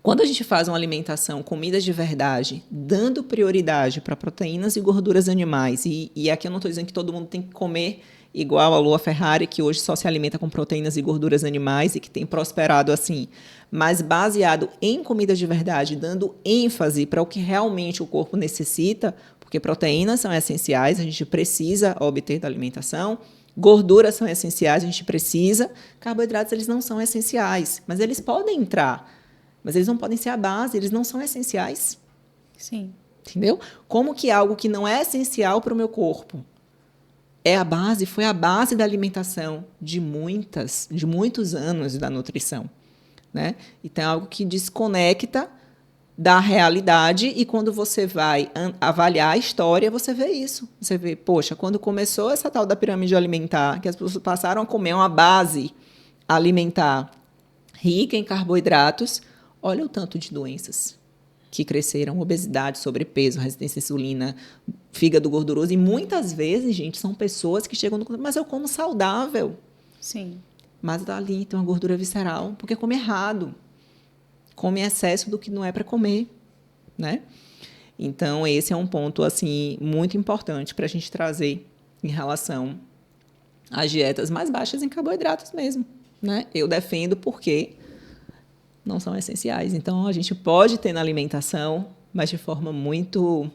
S1: quando a gente faz uma alimentação, comidas de verdade, dando prioridade para proteínas e gorduras animais, e aqui eu não estou dizendo que todo mundo tem que comer igual a Lua Ferrari, que hoje só se alimenta com proteínas e gorduras animais e que tem prosperado assim, mas baseado em comidas de verdade, dando ênfase para o que realmente o corpo necessita, porque proteínas são essenciais, a gente precisa obter da alimentação, gorduras são essenciais, a gente precisa, carboidratos eles não são essenciais, mas eles podem entrar, mas eles não podem ser a base, eles não são essenciais.
S2: Sim.
S1: Entendeu? Como que algo que não é essencial para o meu corpo foi a base da alimentação de muitos anos da nutrição, né? Então, é algo que desconecta da realidade e quando você vai avaliar a história, você vê isso. Você vê, poxa, quando começou essa tal da pirâmide alimentar, que as pessoas passaram a comer uma base alimentar rica em carboidratos, olha o tanto de doenças que cresceram, obesidade, sobrepeso, resistência à insulina, fígado gorduroso. E muitas vezes, gente, são pessoas que chegam no... Mas eu como saudável.
S2: Sim.
S1: Mas ali tem uma gordura visceral, porque come errado. Come excesso do que não é para comer, né? Então, esse é um ponto, assim, muito importante para a gente trazer em relação às dietas mais baixas em carboidratos mesmo, né? Eu defendo porque não são essenciais. Então, a gente pode ter na alimentação, mas de forma muito...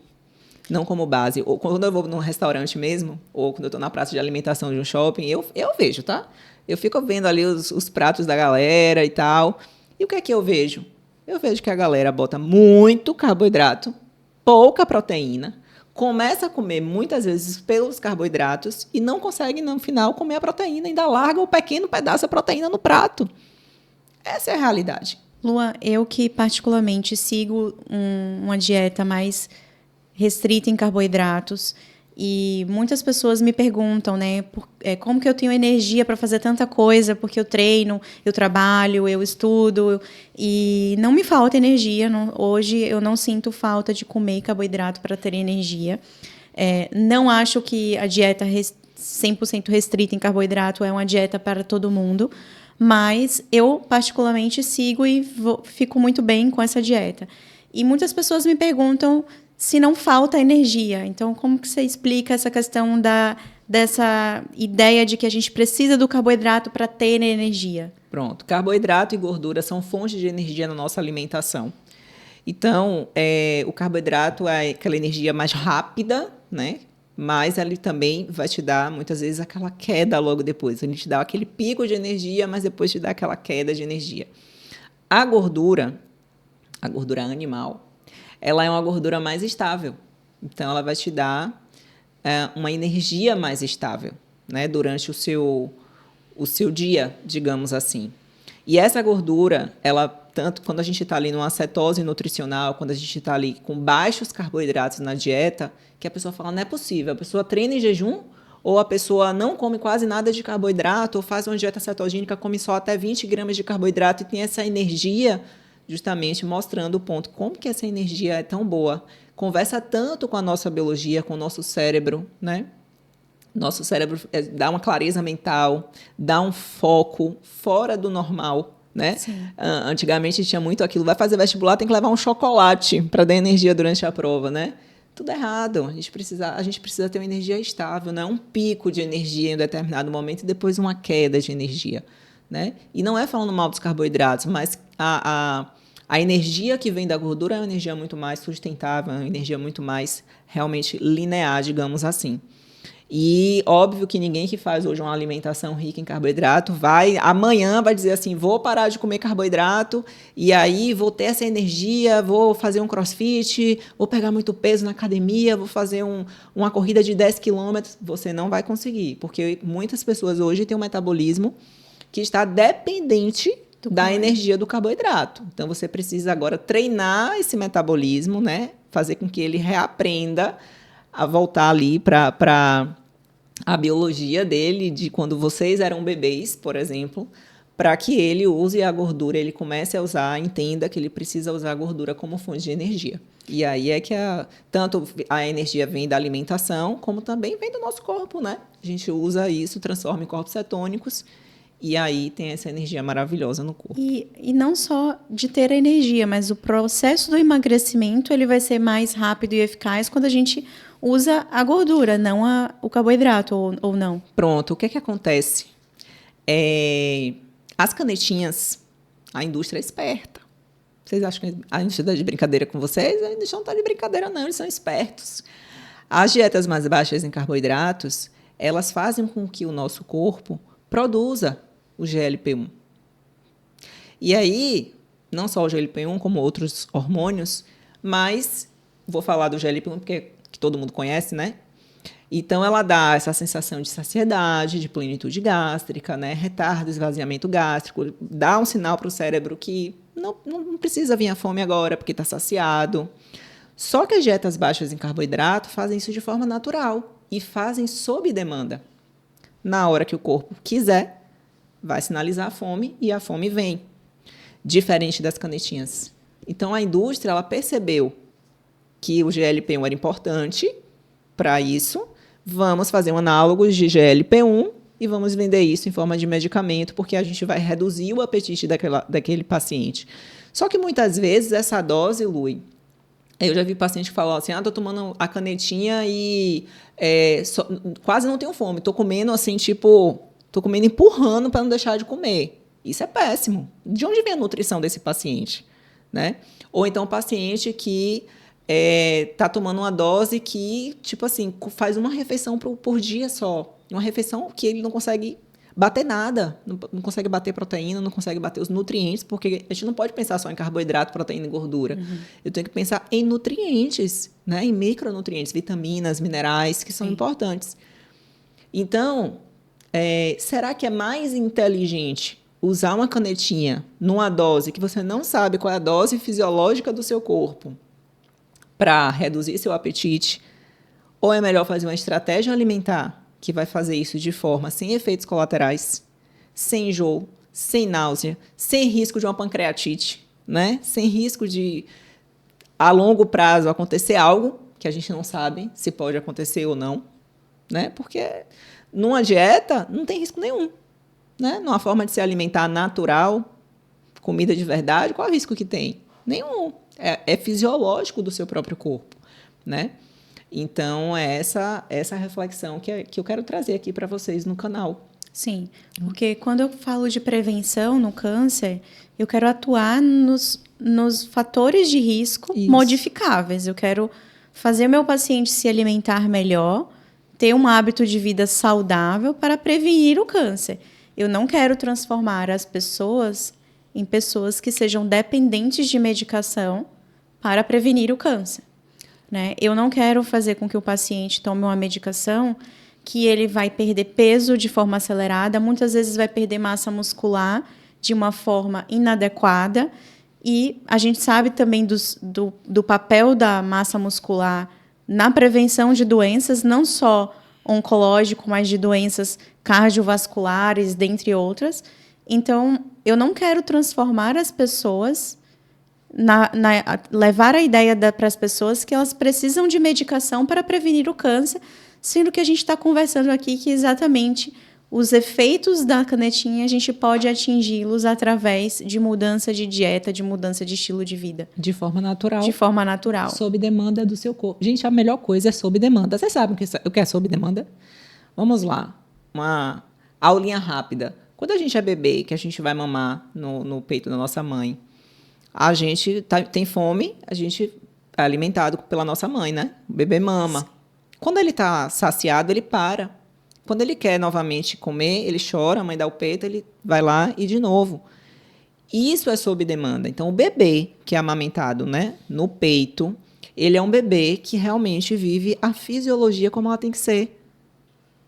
S1: não como base. Ou quando eu vou num restaurante mesmo, ou quando eu estou na praça de alimentação de um shopping, eu vejo, tá? Eu fico vendo ali os pratos da galera e tal. E o que é que eu vejo? Eu vejo que a galera bota muito carboidrato pouca proteína, começa a comer muitas vezes pelos carboidratos e não consegue, no final, comer a proteína, ainda larga um pequeno pedaço da proteína no prato. Essa é a realidade.
S2: Lua, eu que particularmente sigo uma dieta mais restrita em carboidratos, e muitas pessoas me perguntam, né, como que eu tenho energia para fazer tanta coisa, porque eu treino, eu trabalho, eu estudo, e não me falta energia. Hoje eu não sinto falta de comer carboidrato para ter energia. Não acho que a dieta 100% restrita em carboidrato é uma dieta para todo mundo, mas eu particularmente sigo e fico muito bem com essa dieta. E muitas pessoas me perguntam se não falta energia. Então, como que você explica essa questão dessa ideia de que a gente precisa do carboidrato para ter energia?
S1: Pronto. Carboidrato e gordura são fontes de energia na nossa alimentação. Então, o carboidrato é aquela energia mais rápida, né? Mas ele também vai te dar, muitas vezes, aquela queda logo depois. Ele te dá aquele pico de energia, mas depois te dá aquela queda de energia. A gordura animal, ela é uma gordura mais estável. Então, ela vai te dar uma energia mais estável, né, durante o seu dia, digamos assim. E essa gordura, ela, tanto quando a gente está ali numa cetose nutricional, quando a gente está ali com baixos carboidratos na dieta, que a pessoa fala, não é possível, a pessoa treina em jejum, ou a pessoa não come quase nada de carboidrato, ou faz uma dieta cetogênica, come só até 20 gramas de carboidrato e tem essa energia, justamente mostrando o ponto, como que essa energia é tão boa. Conversa tanto com a nossa biologia, com o nosso cérebro, né? Nosso cérebro dá uma clareza mental, dá um foco fora do normal, né? Antigamente tinha muito aquilo, vai fazer vestibular, tem que levar um chocolate para dar energia durante a prova, né? Tudo errado. A gente precisa ter uma energia estável, não é um pico de energia em um determinado momento e depois uma queda de energia, né? E não é falando mal dos carboidratos, mas a energia que vem da gordura é uma energia muito mais sustentável, uma energia muito mais realmente linear, digamos assim. E óbvio que ninguém que faz hoje uma alimentação rica em carboidrato amanhã vai dizer assim, vou parar de comer carboidrato e aí vou ter essa energia, vou fazer um crossfit, vou pegar muito peso na academia, vou fazer uma corrida de 10 quilômetros. Você não vai conseguir, porque muitas pessoas hoje têm um metabolismo que está dependente da energia do carboidrato. Então, você precisa agora treinar esse metabolismo, né? Fazer com que ele reaprenda a voltar ali para a biologia dele, de quando vocês eram bebês, por exemplo, para que ele use a gordura, ele comece a usar, entenda que ele precisa usar a gordura como fonte de energia. E aí é que tanto a energia vem da alimentação, como também vem do nosso corpo, né? A gente usa isso, transforma em corpos cetônicos, e aí tem essa energia maravilhosa no corpo.
S2: E não só de ter a energia, mas o processo do emagrecimento ele vai ser mais rápido e eficaz quando a gente usa a gordura, não o carboidrato, ou não.
S1: Pronto, o que é que acontece? As canetinhas, a indústria é esperta. Vocês acham que a indústria está de brincadeira com vocês? A indústria não está de brincadeira, não, eles são espertos. As dietas mais baixas em carboidratos, elas fazem com que o nosso corpo produza o GLP-1. E aí, não só o GLP-1, como outros hormônios, mas vou falar do GLP-1 porque que todo mundo conhece, né? Então, ela dá essa sensação de saciedade, de plenitude gástrica, né? Retarda o esvaziamento gástrico, dá um sinal para o cérebro que não precisa vir a fome agora, porque está saciado. Só que as dietas baixas em carboidrato fazem isso de forma natural e fazem sob demanda. Na hora que o corpo quiser, vai sinalizar a fome e a fome vem. Diferente das canetinhas. Então, a indústria ela percebeu que o GLP-1 era importante para isso. Vamos fazer um análogo de GLP-1 e vamos vender isso em forma de medicamento, porque a gente vai reduzir o apetite daquele paciente. Só que, muitas vezes, essa dose, Lui, eu já vi paciente que falou assim, estou tomando a canetinha e quase não tenho fome. Estou comendo assim, estou comendo empurrando para não deixar de comer. Isso é péssimo. De onde vem a nutrição desse paciente? Né? Ou então o paciente que está tomando uma dose que, tipo assim, faz uma refeição por dia só. Uma refeição que ele não consegue bater nada, não consegue bater proteína, não consegue bater os nutrientes, porque a gente não pode pensar só em carboidrato, proteína e gordura. Eu tenho que pensar em nutrientes, né? Em micronutrientes, vitaminas, minerais, que são importantes. Então, será que é mais inteligente usar uma canetinha numa dose que você não sabe qual é a dose fisiológica do seu corpo para reduzir seu apetite? Ou é melhor fazer uma estratégia alimentar que vai fazer isso de forma sem efeitos colaterais, sem enjoo, sem náusea, sem risco de uma pancreatite, né? Sem risco de, a longo prazo, acontecer algo que a gente não sabe se pode acontecer ou não, né? Porque numa dieta não tem risco nenhum, né? Numa forma de se alimentar natural, comida de verdade, qual é o risco que tem? Nenhum. É fisiológico do seu próprio corpo, né? Então, é essa reflexão que eu quero trazer aqui para vocês no canal.
S2: Sim, porque quando eu falo de prevenção no câncer, eu quero atuar nos fatores de risco modificáveis. Eu quero fazer o meu paciente se alimentar melhor, ter um hábito de vida saudável para prevenir o câncer. Eu não quero transformar as pessoas em pessoas que sejam dependentes de medicação para prevenir o câncer. Né? Eu não quero fazer com que o paciente tome uma medicação que ele vai perder peso de forma acelerada, muitas vezes vai perder massa muscular de uma forma inadequada, e a gente sabe também do papel da massa muscular na prevenção de doenças, não só oncológico, mas de doenças cardiovasculares, dentre outras. Então, eu não quero transformar as pessoas... levar a ideia para as pessoas que elas precisam de medicação para prevenir o câncer, sendo que a gente está conversando aqui que exatamente os efeitos da canetinha a gente pode atingi-los através de mudança de dieta, de mudança de estilo de vida.
S3: De forma natural.
S2: De forma natural.
S3: Sob demanda do seu corpo. Gente, a melhor coisa é sob demanda. Vocês sabem o que é sob demanda? Vamos lá. Uma aulinha rápida. Quando a gente é bebê, que a gente vai mamar no peito da nossa mãe, a gente tem fome, a gente é alimentado pela nossa mãe, né? O bebê mama. Quando ele está saciado, ele para. Quando ele quer novamente comer, ele chora, a mãe dá o peito, ele vai lá e de novo. Isso é sob demanda. Então, o bebê que é amamentado, né, no peito, ele é um bebê que realmente vive a fisiologia como ela tem que ser.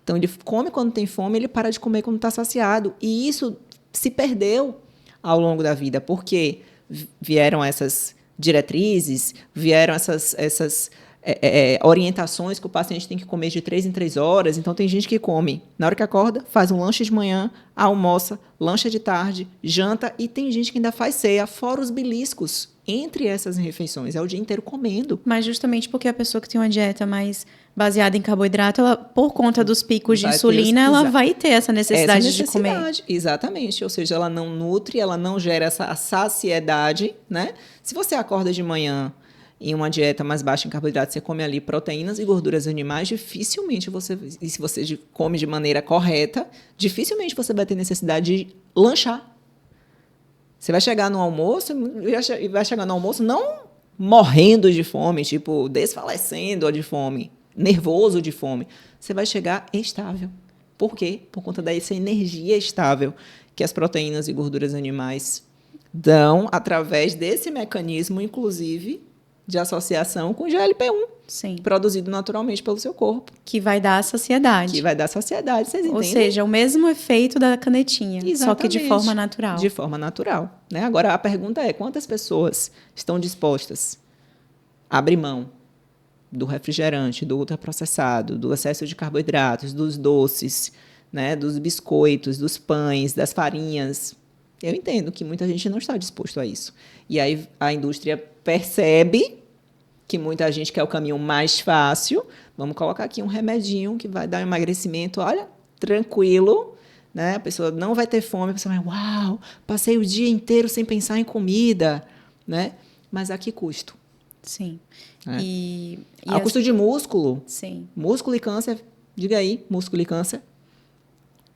S3: Então, ele come quando tem fome, ele para de comer quando está saciado. E isso se perdeu ao longo da vida, porque vieram essas diretrizes, vieram essas orientações que o paciente tem que comer de 3 em 3 horas. Então, tem gente que come na hora que acorda, faz um lanche de manhã, almoça, lancha de tarde, janta, e tem gente que ainda faz ceia, fora os beliscos entre essas refeições. É o dia inteiro comendo.
S2: Mas justamente porque a pessoa que tem uma dieta mais baseada em carboidrato, ela, por conta dos picos de insulina, ela vai ter essa necessidade de comer.
S1: Exatamente. Ou seja, ela não nutre, ela não gera essa saciedade, né? Se você acorda de manhã em uma dieta mais baixa em carboidrato, você come ali proteínas e gorduras animais, dificilmente e se você come de maneira correta, dificilmente você vai ter necessidade de lanchar. Você vai chegar no almoço e vai chegar no almoço não morrendo de fome, tipo, desfalecendo de fome, nervoso de fome. Você vai chegar estável. Por quê? Por conta dessa energia estável que as proteínas e gorduras animais dão através desse mecanismo, inclusive, de associação com o GLP-1.
S2: Sim.
S1: Produzido naturalmente pelo seu corpo.
S2: Que vai dar saciedade.
S1: Que vai dar saciedade, vocês entendem?
S2: Ou seja, o mesmo efeito da canetinha,
S1: exatamente,
S2: só que de forma natural.
S1: De forma natural, né? Agora, a pergunta é, quantas pessoas estão dispostas a abrir mão do refrigerante, do ultraprocessado, do excesso de carboidratos, dos doces, né? Dos biscoitos, dos pães, das farinhas? Eu entendo que muita gente não está disposto a isso. E aí a indústria percebe que muita gente quer o caminho mais fácil. Vamos colocar aqui um remedinho que vai dar um emagrecimento, olha, tranquilo, né? A pessoa não vai ter fome, a pessoa vai, uau, passei o dia inteiro sem pensar em comida, né? Mas a que custo?
S2: Sim.
S1: E a custo de músculo?
S2: Sim.
S1: Músculo e câncer, diga aí, músculo e câncer.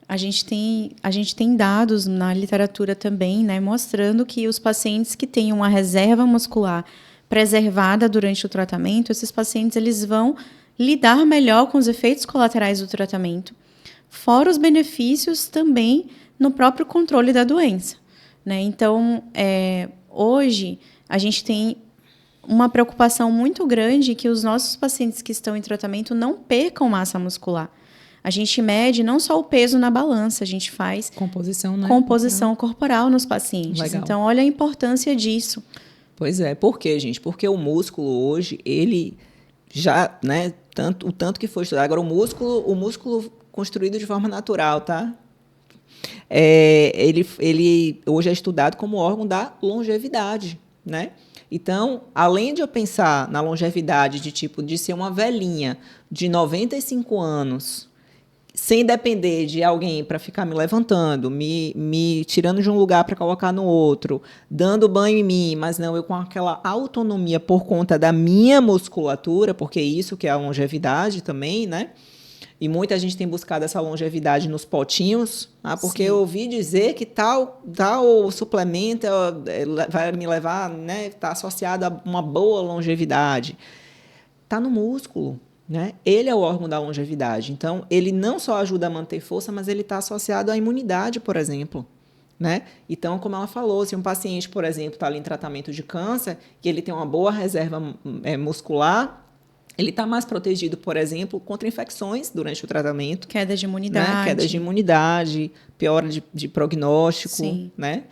S2: A gente tem dados na literatura também, né, mostrando que os pacientes que têm uma reserva muscular preservada durante o tratamento, esses pacientes eles vão lidar melhor com os efeitos colaterais do tratamento, fora os benefícios também no próprio controle da doença, né? Então, hoje, a gente tem uma preocupação muito grande que os nossos pacientes que estão em tratamento não percam massa muscular. A gente mede não só o peso na balança, a gente faz
S3: composição, né?
S2: composição corporal nos pacientes.
S3: Legal.
S2: Então, olha a importância disso.
S1: Pois é. Por quê, gente? Porque o músculo hoje, ele já, né, o tanto que foi estudado. Agora, o músculo construído de forma natural, tá? Ele hoje é estudado como órgão da longevidade, né? Então, além de eu pensar na longevidade de ser uma velhinha de 95 anos, sem depender de alguém para ficar me levantando, me tirando de um lugar para colocar no outro, dando banho em mim, mas não, eu com aquela autonomia por conta da minha musculatura, porque é isso que é a longevidade também, né? E muita gente tem buscado essa longevidade nos potinhos, porque eu ouvi dizer que tal suplemento vai me levar, né? Está associado a uma boa longevidade. Está no músculo, né? Ele é o órgão da longevidade. Então, ele não só ajuda a manter força, mas ele está associado à imunidade, por exemplo. Né? Então, como ela falou, se um paciente, por exemplo, está ali em tratamento de câncer e ele tem uma boa reserva muscular, ele está mais protegido, por exemplo, contra infecções durante o tratamento.
S2: Queda de imunidade.
S1: Né? Queda de imunidade, piora de prognóstico. Sim. Né?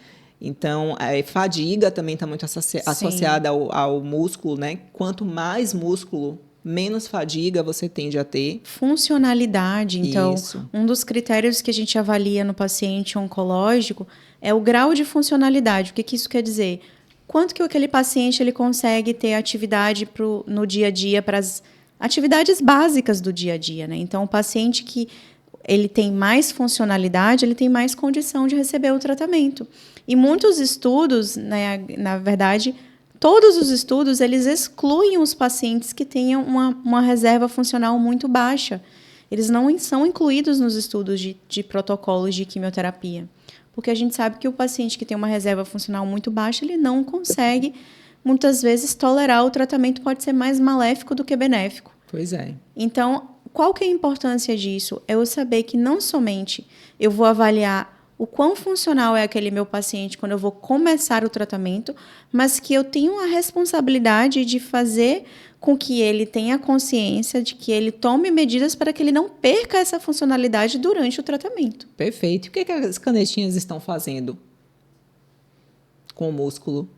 S1: Então, a fadiga também está muito associada ao músculo. Né? Quanto mais músculo, menos fadiga você tende a ter.
S2: Funcionalidade. Então, um dos critérios que a gente avalia no paciente oncológico é o grau de funcionalidade. O que isso quer dizer? Quanto que aquele paciente ele consegue ter atividade no dia a dia, para as atividades básicas do dia a dia, né? Então, o paciente que ele tem mais funcionalidade, ele tem mais condição de receber o tratamento. E muitos estudos, né, na verdade, todos os estudos, eles excluem os pacientes que tenham uma reserva funcional muito baixa. Eles não são incluídos nos estudos de protocolos de quimioterapia. Porque a gente sabe que o paciente que tem uma reserva funcional muito baixa, ele não consegue, muitas vezes, tolerar o tratamento, pode ser mais maléfico do que benéfico.
S3: Pois é.
S2: Então, qual que é a importância disso? É eu saber que não somente eu vou avaliar o quão funcional é aquele meu paciente quando eu vou começar o tratamento, mas que eu tenho a responsabilidade de fazer com que ele tenha consciência de que ele tome medidas para que ele não perca essa funcionalidade durante o tratamento.
S3: Perfeito. O que as canetinhas estão fazendo com o músculo?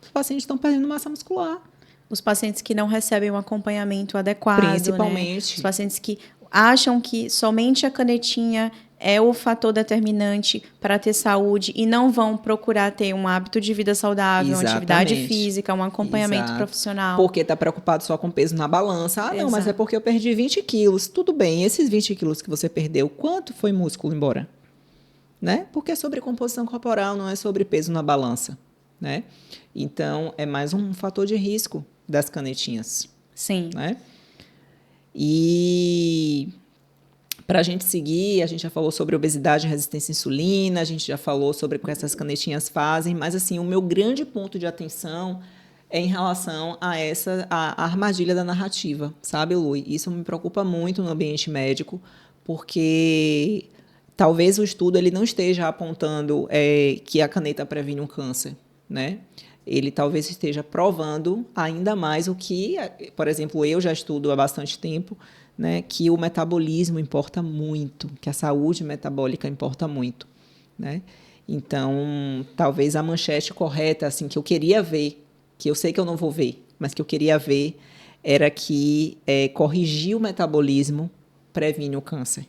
S3: Os pacientes estão perdendo massa muscular.
S2: Os pacientes que não recebem um acompanhamento adequado.
S1: Principalmente.
S2: Né? Os pacientes que acham que somente a canetinha é o fator determinante para ter saúde e não vão procurar ter um hábito de vida saudável, uma atividade física, um acompanhamento profissional.
S1: Porque está preocupado só com peso na balança. Não, mas é porque eu perdi 20 quilos. Tudo bem, esses 20 quilos que você perdeu, quanto foi músculo embora? Né? Porque é sobre composição corporal, não é sobre peso na balança. Né? Então, é mais um fator de risco das canetinhas.
S2: Sim.
S1: Né? E para a gente seguir, a gente já falou sobre obesidade e resistência à insulina, a gente já falou sobre o que essas canetinhas fazem, mas assim, o meu grande ponto de atenção é em relação a armadilha da narrativa, sabe, Lu? Isso me preocupa muito no ambiente médico, porque talvez o estudo ele não esteja apontando que a caneta previne um câncer, né? Ele talvez esteja provando ainda mais o que, por exemplo, eu já estudo há bastante tempo, né, que o metabolismo importa muito, que a saúde metabólica importa muito, né? Então, talvez a manchete correta, assim, que eu queria ver, que eu sei que eu não vou ver, mas que eu queria ver, era que corrigir o metabolismo previne o câncer,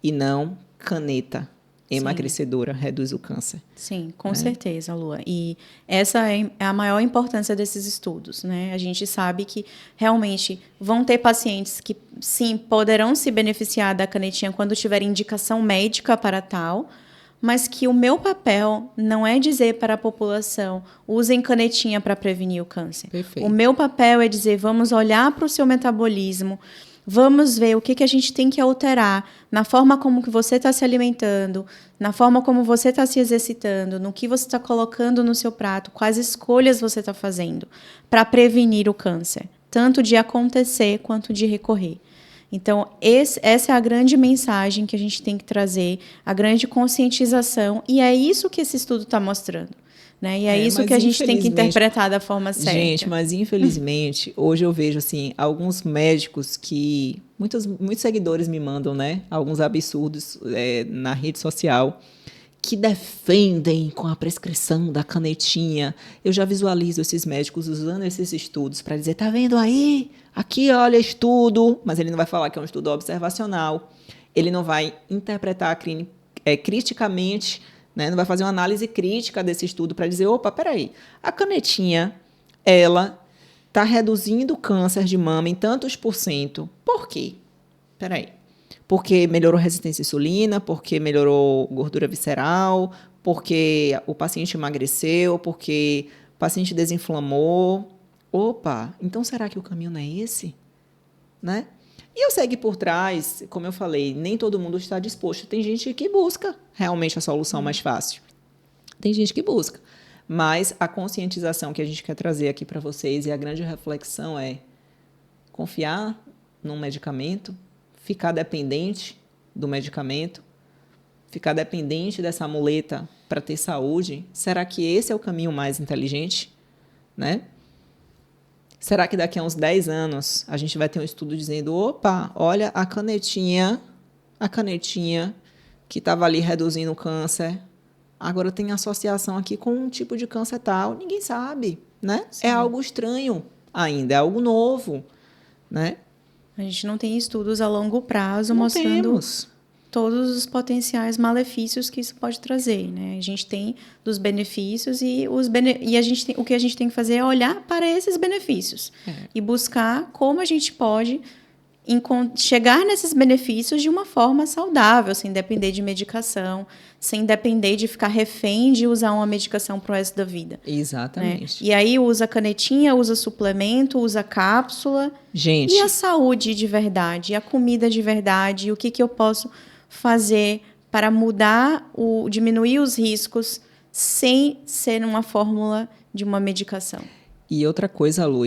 S1: e não caneta emagrecedora reduz o câncer.
S2: Sim, com certeza, Lua. E essa é a maior importância desses estudos, né? A gente sabe que realmente vão ter pacientes que, sim, poderão se beneficiar da canetinha quando tiver indicação médica para tal, mas que o meu papel não é dizer para a população usem canetinha para prevenir o câncer.
S3: Perfeito.
S2: O meu papel é dizer, vamos olhar para o seu metabolismo, vamos ver o que a gente tem que alterar na forma como que você está se alimentando, na forma como você está se exercitando, no que você está colocando no seu prato, quais escolhas você está fazendo para prevenir o câncer, tanto de acontecer quanto de recorrer. Então, essa é a grande mensagem que a gente tem que trazer, a grande conscientização, e é isso que esse estudo está mostrando. Né? E é isso que a gente tem que interpretar da forma certa.
S1: Gente, mas infelizmente, hoje eu vejo assim, alguns médicos que muitos seguidores me mandam, né? Alguns absurdos na rede social que defendem com a prescrição da canetinha. Eu já visualizo esses médicos usando esses estudos para dizer, tá vendo aí? Aqui, olha, estudo. Mas ele não vai falar que é um estudo observacional. Ele não vai interpretar criticamente, né? Não vai fazer uma análise crítica desse estudo para dizer, opa, peraí, a canetinha, ela está reduzindo o câncer de mama em tantos %. Por quê? Peraí. Porque melhorou a resistência à insulina, porque melhorou gordura visceral, porque o paciente emagreceu, porque o paciente desinflamou. Opa, então será que o caminho não é esse? Né? E eu sei que por trás, como eu falei, nem todo mundo está disposto. Tem gente que busca realmente a solução mais fácil. Tem gente que busca. Mas a conscientização que a gente quer trazer aqui para vocês e a grande reflexão é confiar num medicamento, ficar dependente do medicamento, ficar dependente dessa muleta para ter saúde. Será que esse é o caminho mais inteligente? Né? Será que daqui a uns 10 anos a gente vai ter um estudo dizendo, opa, olha a canetinha que estava ali reduzindo o câncer, agora tem associação aqui com um tipo de câncer tal. Ninguém sabe, né? Sim. É algo estranho ainda, é algo novo, né?
S2: A gente não tem estudos a longo prazo mostrando todos os potenciais malefícios que isso pode trazer, né? A gente tem dos benefícios e o que a gente tem que fazer é olhar para esses benefícios e buscar como a gente pode chegar nesses benefícios de uma forma saudável, sem depender de medicação, sem depender de ficar refém de usar uma medicação pro resto da vida.
S1: Exatamente.
S2: Né? E aí usa canetinha, usa suplemento, usa cápsula.
S1: Gente.
S2: E a saúde de verdade, a comida de verdade, o que eu posso fazer para diminuir os riscos sem ser uma fórmula de uma medicação.
S1: E outra coisa, Lu,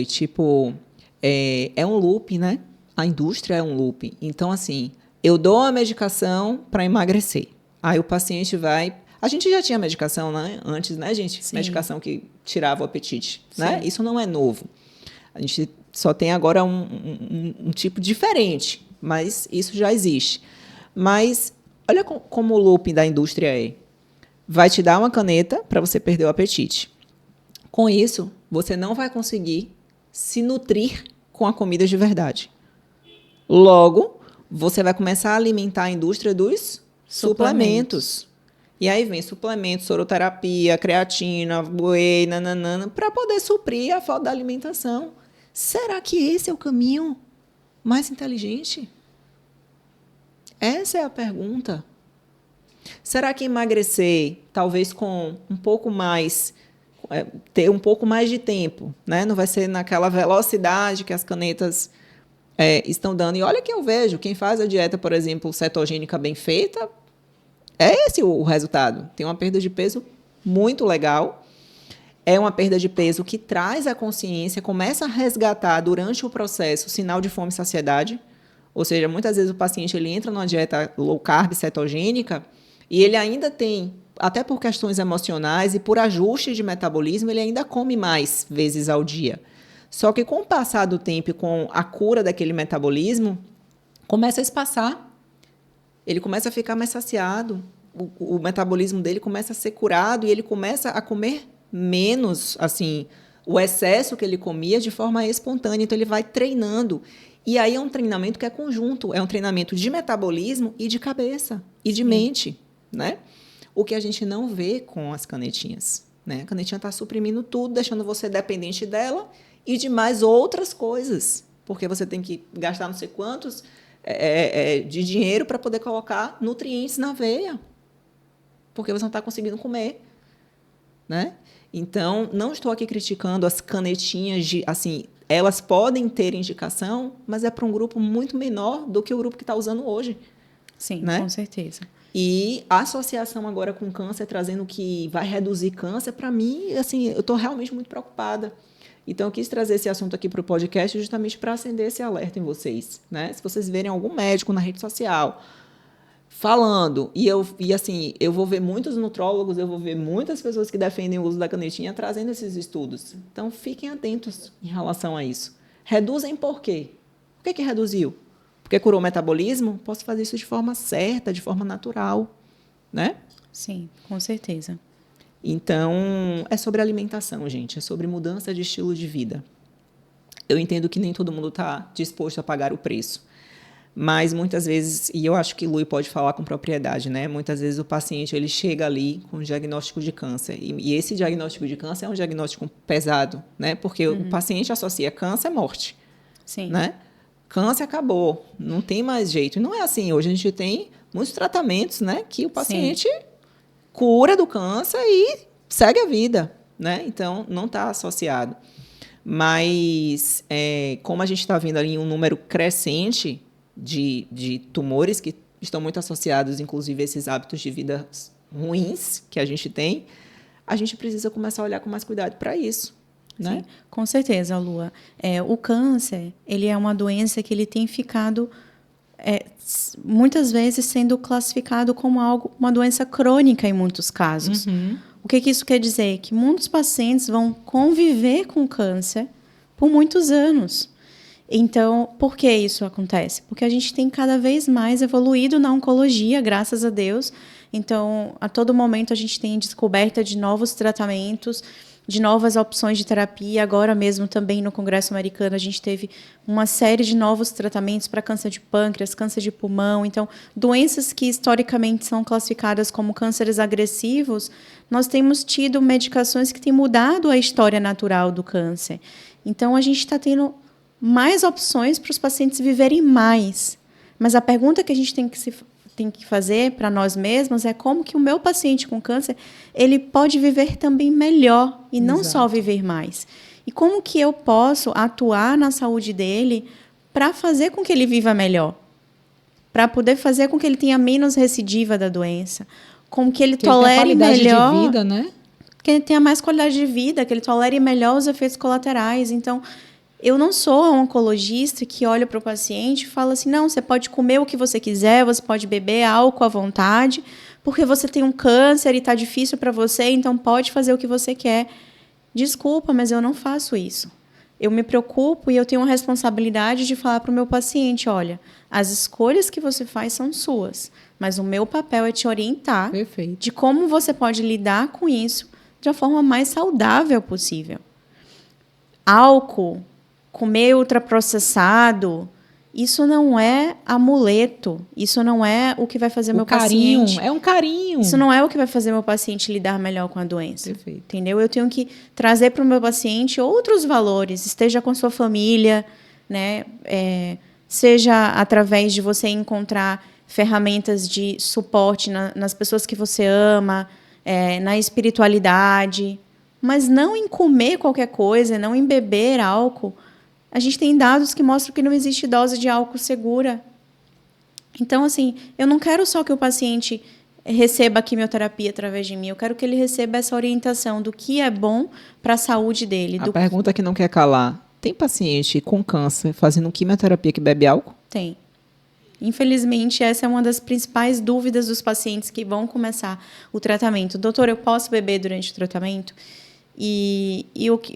S1: é um loop, né? A indústria é um loop. Então, assim, eu dou a medicação para emagrecer. Aí o paciente vai... A gente já tinha medicação, né? Antes, né, gente? Sim. Medicação que tirava o apetite, né? Isso não é novo. A gente só tem agora um tipo diferente, mas isso já existe. Mas olha como o loop da indústria é. Vai te dar uma caneta para você perder o apetite. Com isso, você não vai conseguir se nutrir com a comida de verdade. Logo, você vai começar a alimentar a indústria dos suplementos. E aí vem suplementos, soroterapia, creatina, whey, nananana, para poder suprir a falta da alimentação. Será que esse é o caminho mais inteligente? Essa é a pergunta. Será que emagrecer, talvez com um pouco mais, ter um pouco mais de tempo, né? Não vai ser naquela velocidade que as canetas estão dando. E olha que eu vejo, quem faz a dieta, por exemplo, cetogênica bem feita, é esse o resultado. Tem uma perda de peso muito legal. É uma perda de peso que traz a consciência, começa a resgatar durante o processo sinal de fome e saciedade. Ou seja, muitas vezes o paciente ele entra numa dieta low carb cetogênica e ele ainda tem, até por questões emocionais e por ajuste de metabolismo, ele ainda come mais vezes ao dia. Só que com o passar do tempo e com a cura daquele metabolismo, começa a espaçar. Ele começa a ficar mais saciado, o metabolismo dele começa a ser curado e ele começa a comer menos, assim, o excesso que ele comia de forma espontânea. Então, ele vai treinando. E aí é um treinamento que é conjunto, é um treinamento de metabolismo e de cabeça e de mente, né? O que a gente não vê com as canetinhas, né? A canetinha está suprimindo tudo, deixando você dependente dela e de mais outras coisas, porque você tem que gastar não sei quantos de dinheiro para poder colocar nutrientes na veia, porque você não está conseguindo comer, né? Então, não estou aqui criticando as canetinhas assim, elas podem ter indicação, mas é para um grupo muito menor do que o grupo que está usando hoje.
S2: Sim,
S1: né?
S2: Com certeza.
S1: E a associação agora com câncer, trazendo que vai reduzir câncer, para mim, assim, eu estou realmente muito preocupada. Então, eu quis trazer esse assunto aqui para o podcast justamente para acender esse alerta em vocês, né? Se vocês verem algum médico na rede social falando, assim, eu vou ver muitos nutrólogos, eu vou ver muitas pessoas que defendem o uso da canetinha trazendo esses estudos. Então, fiquem atentos em relação a isso. Reduzem por quê? Por que reduziu? Porque curou o metabolismo? Posso fazer isso de forma certa, de forma natural, né?
S2: Sim, com certeza.
S1: Então, é sobre alimentação, gente. É sobre mudança de estilo de vida. Eu entendo que nem todo mundo está disposto a pagar o preço. Mas, muitas vezes, e eu acho que Lui pode falar com propriedade, né? Muitas vezes o paciente ele chega ali com um diagnóstico de câncer. E esse diagnóstico de câncer é um diagnóstico pesado, né? Porque o paciente associa câncer à morte.
S2: Sim.
S1: Né? Câncer acabou, não tem mais jeito. E não é assim. Hoje a gente tem muitos tratamentos, né? Que o paciente cura do câncer e segue a vida, né? Então, não está associado. Mas, como a gente está vendo ali um número crescente de tumores que estão muito associados, inclusive, a esses hábitos de vida ruins que a gente tem, a gente precisa começar a olhar com mais cuidado para isso. Né?
S2: Sim, com certeza, Lua. O câncer, ele é uma doença que ele tem ficado, muitas vezes, sendo classificado como uma doença crônica em muitos casos.
S1: Uhum.
S2: O que isso quer dizer? Que muitos pacientes vão conviver com câncer por muitos anos. Então, por que isso acontece? Porque a gente tem cada vez mais evoluído na oncologia, graças a Deus. Então, a todo momento a gente tem descoberta de novos tratamentos, de novas opções de terapia. Agora mesmo, também no Congresso Americano, a gente teve uma série de novos tratamentos para câncer de pâncreas, câncer de pulmão. Então, doenças que historicamente são classificadas como cânceres agressivos, nós temos tido medicações que têm mudado a história natural do câncer. Então, a gente está tendo mais opções para os pacientes viverem mais. Mas a pergunta que a gente tem que fazer para nós mesmos é como que o meu paciente com câncer ele pode viver também melhor e não
S3: Exato.
S2: só viver mais. E como que eu posso atuar na saúde dele para fazer com que ele viva melhor? Para poder fazer com que ele tenha menos recidiva da doença, com que ele tolere melhor
S3: de vida, né?
S2: Que ele tenha mais qualidade de vida, que ele tolere melhor os efeitos colaterais. Então, eu não sou a oncologista que olha para o paciente e fala assim, não, você pode comer o que você quiser, você pode beber álcool à vontade, porque você tem um câncer e está difícil para você, então pode fazer o que você quer. Desculpa, mas eu não faço isso. Eu me preocupo e eu tenho a responsabilidade de falar para o meu paciente, olha, as escolhas que você faz são suas, mas o meu papel é te orientar
S3: Perfeito.
S2: de como você pode lidar com isso de uma forma mais saudável possível. Álcool, comer ultraprocessado, isso não é amuleto. Isso não é o que vai fazer meu paciente...
S3: É um carinho.
S2: Isso não é o que vai fazer meu paciente lidar melhor com a doença.
S3: Perfeito.
S2: Entendeu? Eu tenho que trazer para o meu paciente outros valores. Esteja com sua família, né? Seja através de você encontrar ferramentas de suporte nas pessoas que você ama, na espiritualidade, mas não em comer qualquer coisa, não em beber álcool. A gente tem dados que mostram que não existe dose de álcool segura. Então, assim, eu não quero só que o paciente receba a quimioterapia através de mim, eu quero que ele receba essa orientação do que é bom para a saúde dele.
S1: A pergunta que não quer calar, tem paciente com câncer fazendo quimioterapia que bebe álcool?
S2: Tem. Infelizmente, essa é uma das principais dúvidas dos pacientes que vão começar o tratamento. Doutor, eu posso beber durante o tratamento? E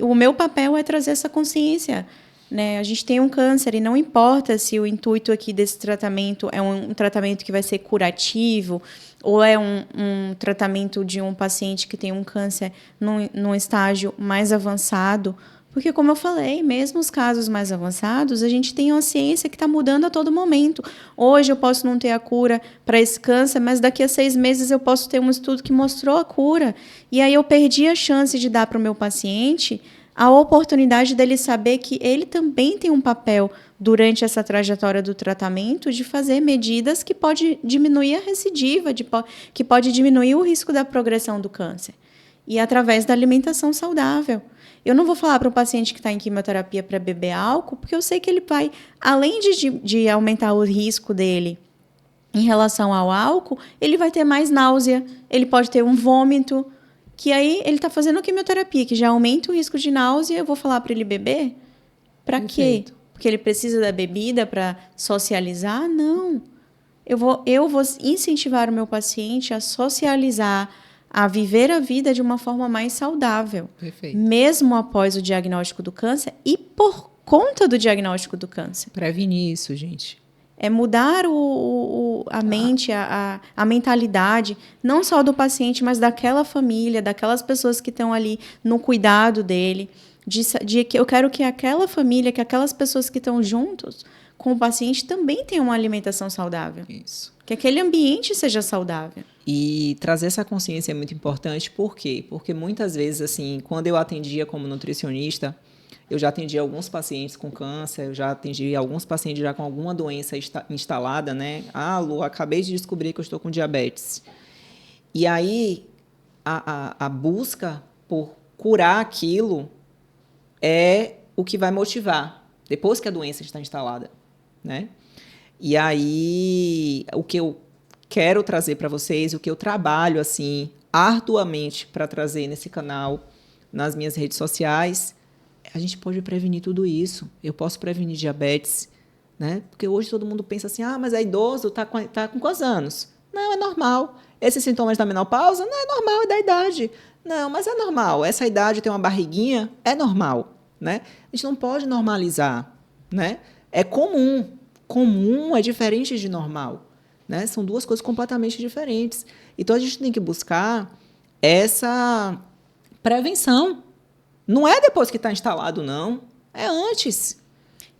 S2: o meu papel é trazer essa consciência. Né? A gente tem um câncer e não importa se o intuito aqui desse tratamento é um tratamento que vai ser curativo ou é um tratamento de um paciente que tem um câncer num estágio mais avançado. Porque, como eu falei, mesmo os casos mais avançados, a gente tem uma ciência que está mudando a todo momento. Hoje eu posso não ter a cura para esse câncer, mas daqui a 6 meses eu posso ter um estudo que mostrou a cura. E aí eu perdi a chance de dar para o meu paciente a oportunidade dele saber que ele também tem um papel durante essa trajetória do tratamento de fazer medidas que pode diminuir a recidiva, que pode diminuir o risco da progressão do câncer. E através da alimentação saudável. Eu não vou falar para o paciente que está em quimioterapia para beber álcool, porque eu sei que ele vai, além de aumentar o risco dele em relação ao álcool, ele vai ter mais náusea, ele pode ter um vômito. que aí ele está fazendo quimioterapia, que já aumenta o risco de náusea, eu vou falar para ele beber? Para quê?
S3: Perfeito.
S2: Porque ele precisa da bebida para socializar? Não. Eu vou incentivar o meu paciente a socializar, a viver a vida de uma forma mais saudável.
S3: Perfeito.
S2: Mesmo após o diagnóstico do câncer e por conta do diagnóstico do câncer.
S3: Prevenir isso, gente.
S2: É mudar a mente, a mentalidade, não só do paciente, mas daquela família, daquelas pessoas que estão ali no cuidado dele. De que eu quero que aquela família, que aquelas pessoas que estão juntos com o paciente também tenham uma alimentação saudável.
S3: Isso.
S2: Que aquele ambiente seja saudável.
S1: E trazer essa consciência é muito importante, por quê? Porque muitas vezes, assim, quando eu atendia como nutricionista, eu já atendi alguns pacientes com câncer, eu já atendi alguns pacientes já com alguma doença instalada, né? Ah, Lu, acabei de descobrir que eu estou com diabetes. E aí, a busca por curar aquilo é o que vai motivar, depois que a doença está instalada, né? E aí, o que eu quero trazer para vocês, o que eu trabalho, assim, arduamente para trazer nesse canal, nas minhas redes sociais, a gente pode prevenir tudo isso. Eu posso prevenir diabetes, né? Porque hoje todo mundo pensa assim, mas é idoso, tá com quantos anos? Não, é normal. Esses sintomas da menopausa? Não, é normal, é da idade. Não, mas é normal. Essa idade tem uma barriguinha? É normal, né? A gente não pode normalizar, né? É comum. Comum é diferente de normal, né? São duas coisas completamente diferentes. Então, a gente tem que buscar essa prevenção. Não é depois que está instalado, não. É antes.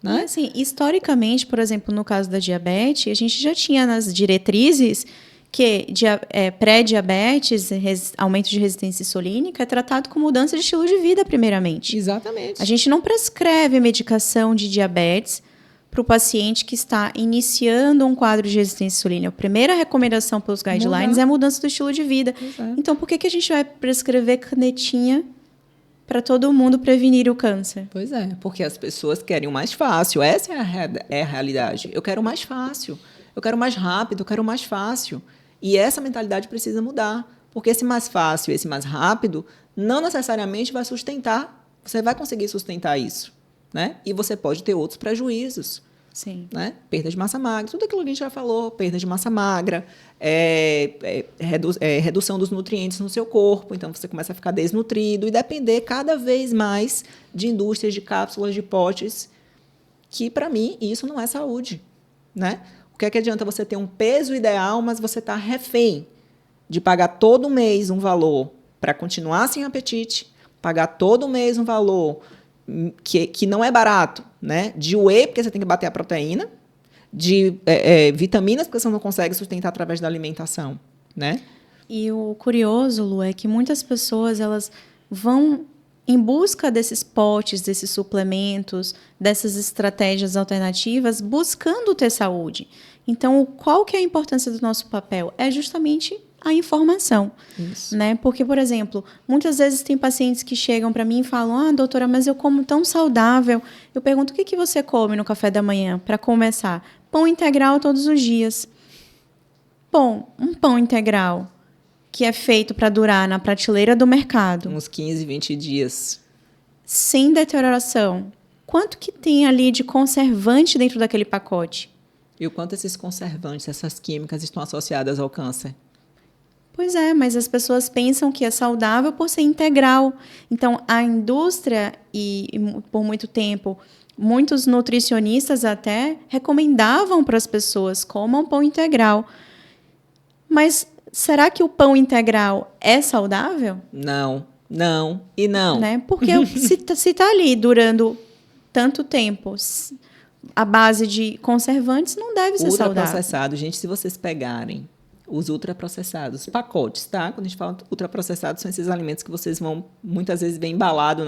S1: Né?
S2: E, assim, historicamente, por exemplo, no caso da diabetes, a gente já tinha nas diretrizes que pré-diabetes, aumento de resistência insulínica, é tratado com mudança de estilo de vida, primeiramente.
S1: Exatamente.
S2: A gente não prescreve medicação de diabetes para o paciente que está iniciando um quadro de resistência insulínica. A primeira recomendação pelos guidelines é a mudança do estilo de vida.
S3: Exato.
S2: Então, por que a gente vai prescrever canetinha para todo mundo prevenir o câncer?
S1: Pois é, porque as pessoas querem o mais fácil. Essa é a realidade. Eu quero o mais fácil. Eu quero mais rápido, eu quero mais fácil. E essa mentalidade precisa mudar. Porque esse mais fácil, esse mais rápido, não necessariamente vai sustentar. Você vai conseguir sustentar isso, né? E você pode ter outros prejuízos.
S2: Sim.
S1: Né? Perda de massa magra, tudo aquilo que a gente já falou, perda de massa magra, redução dos nutrientes no seu corpo, então você começa a ficar desnutrido e depender cada vez mais de indústrias de cápsulas, de potes, que para mim isso não é saúde, né? O que é que adianta você ter um peso ideal, mas você está refém de pagar todo mês um valor para continuar sem apetite, pagar todo mês um valor que não é barato, né? De whey, porque você tem que bater a proteína, de vitaminas, porque você não consegue sustentar através da alimentação, né?
S2: E o curioso, Lu, é que muitas pessoas elas vão em busca desses potes, desses suplementos, dessas estratégias alternativas, buscando ter saúde. Então, qual que é a importância do nosso papel? É justamente a informação, né? Porque, por exemplo, muitas vezes tem pacientes que chegam para mim e falam: doutora, mas eu como tão saudável. Eu pergunto: o que você come no café da manhã? Para começar, pão integral todos os dias. Bom, um pão integral que é feito para durar na prateleira do mercado.
S1: Uns 15, 20 dias.
S2: Sem deterioração. Quanto que tem ali de conservante dentro daquele pacote?
S1: E o quanto esses conservantes, essas químicas estão associadas ao câncer?
S2: Pois é, mas as pessoas pensam que é saudável por ser integral. Então, a indústria, e por muito tempo, muitos nutricionistas até recomendavam para as pessoas comam pão integral. Mas será que o pão integral é saudável?
S1: Não, não e não.
S2: Né? Porque se está ali durando tanto tempo, a base de conservantes não deve ser saudável.
S1: Ultraprocessado, gente, se vocês pegarem os ultraprocessados, pacotes, tá? Quando a gente fala ultraprocessados, são esses alimentos que vocês vão, muitas vezes, ver embalado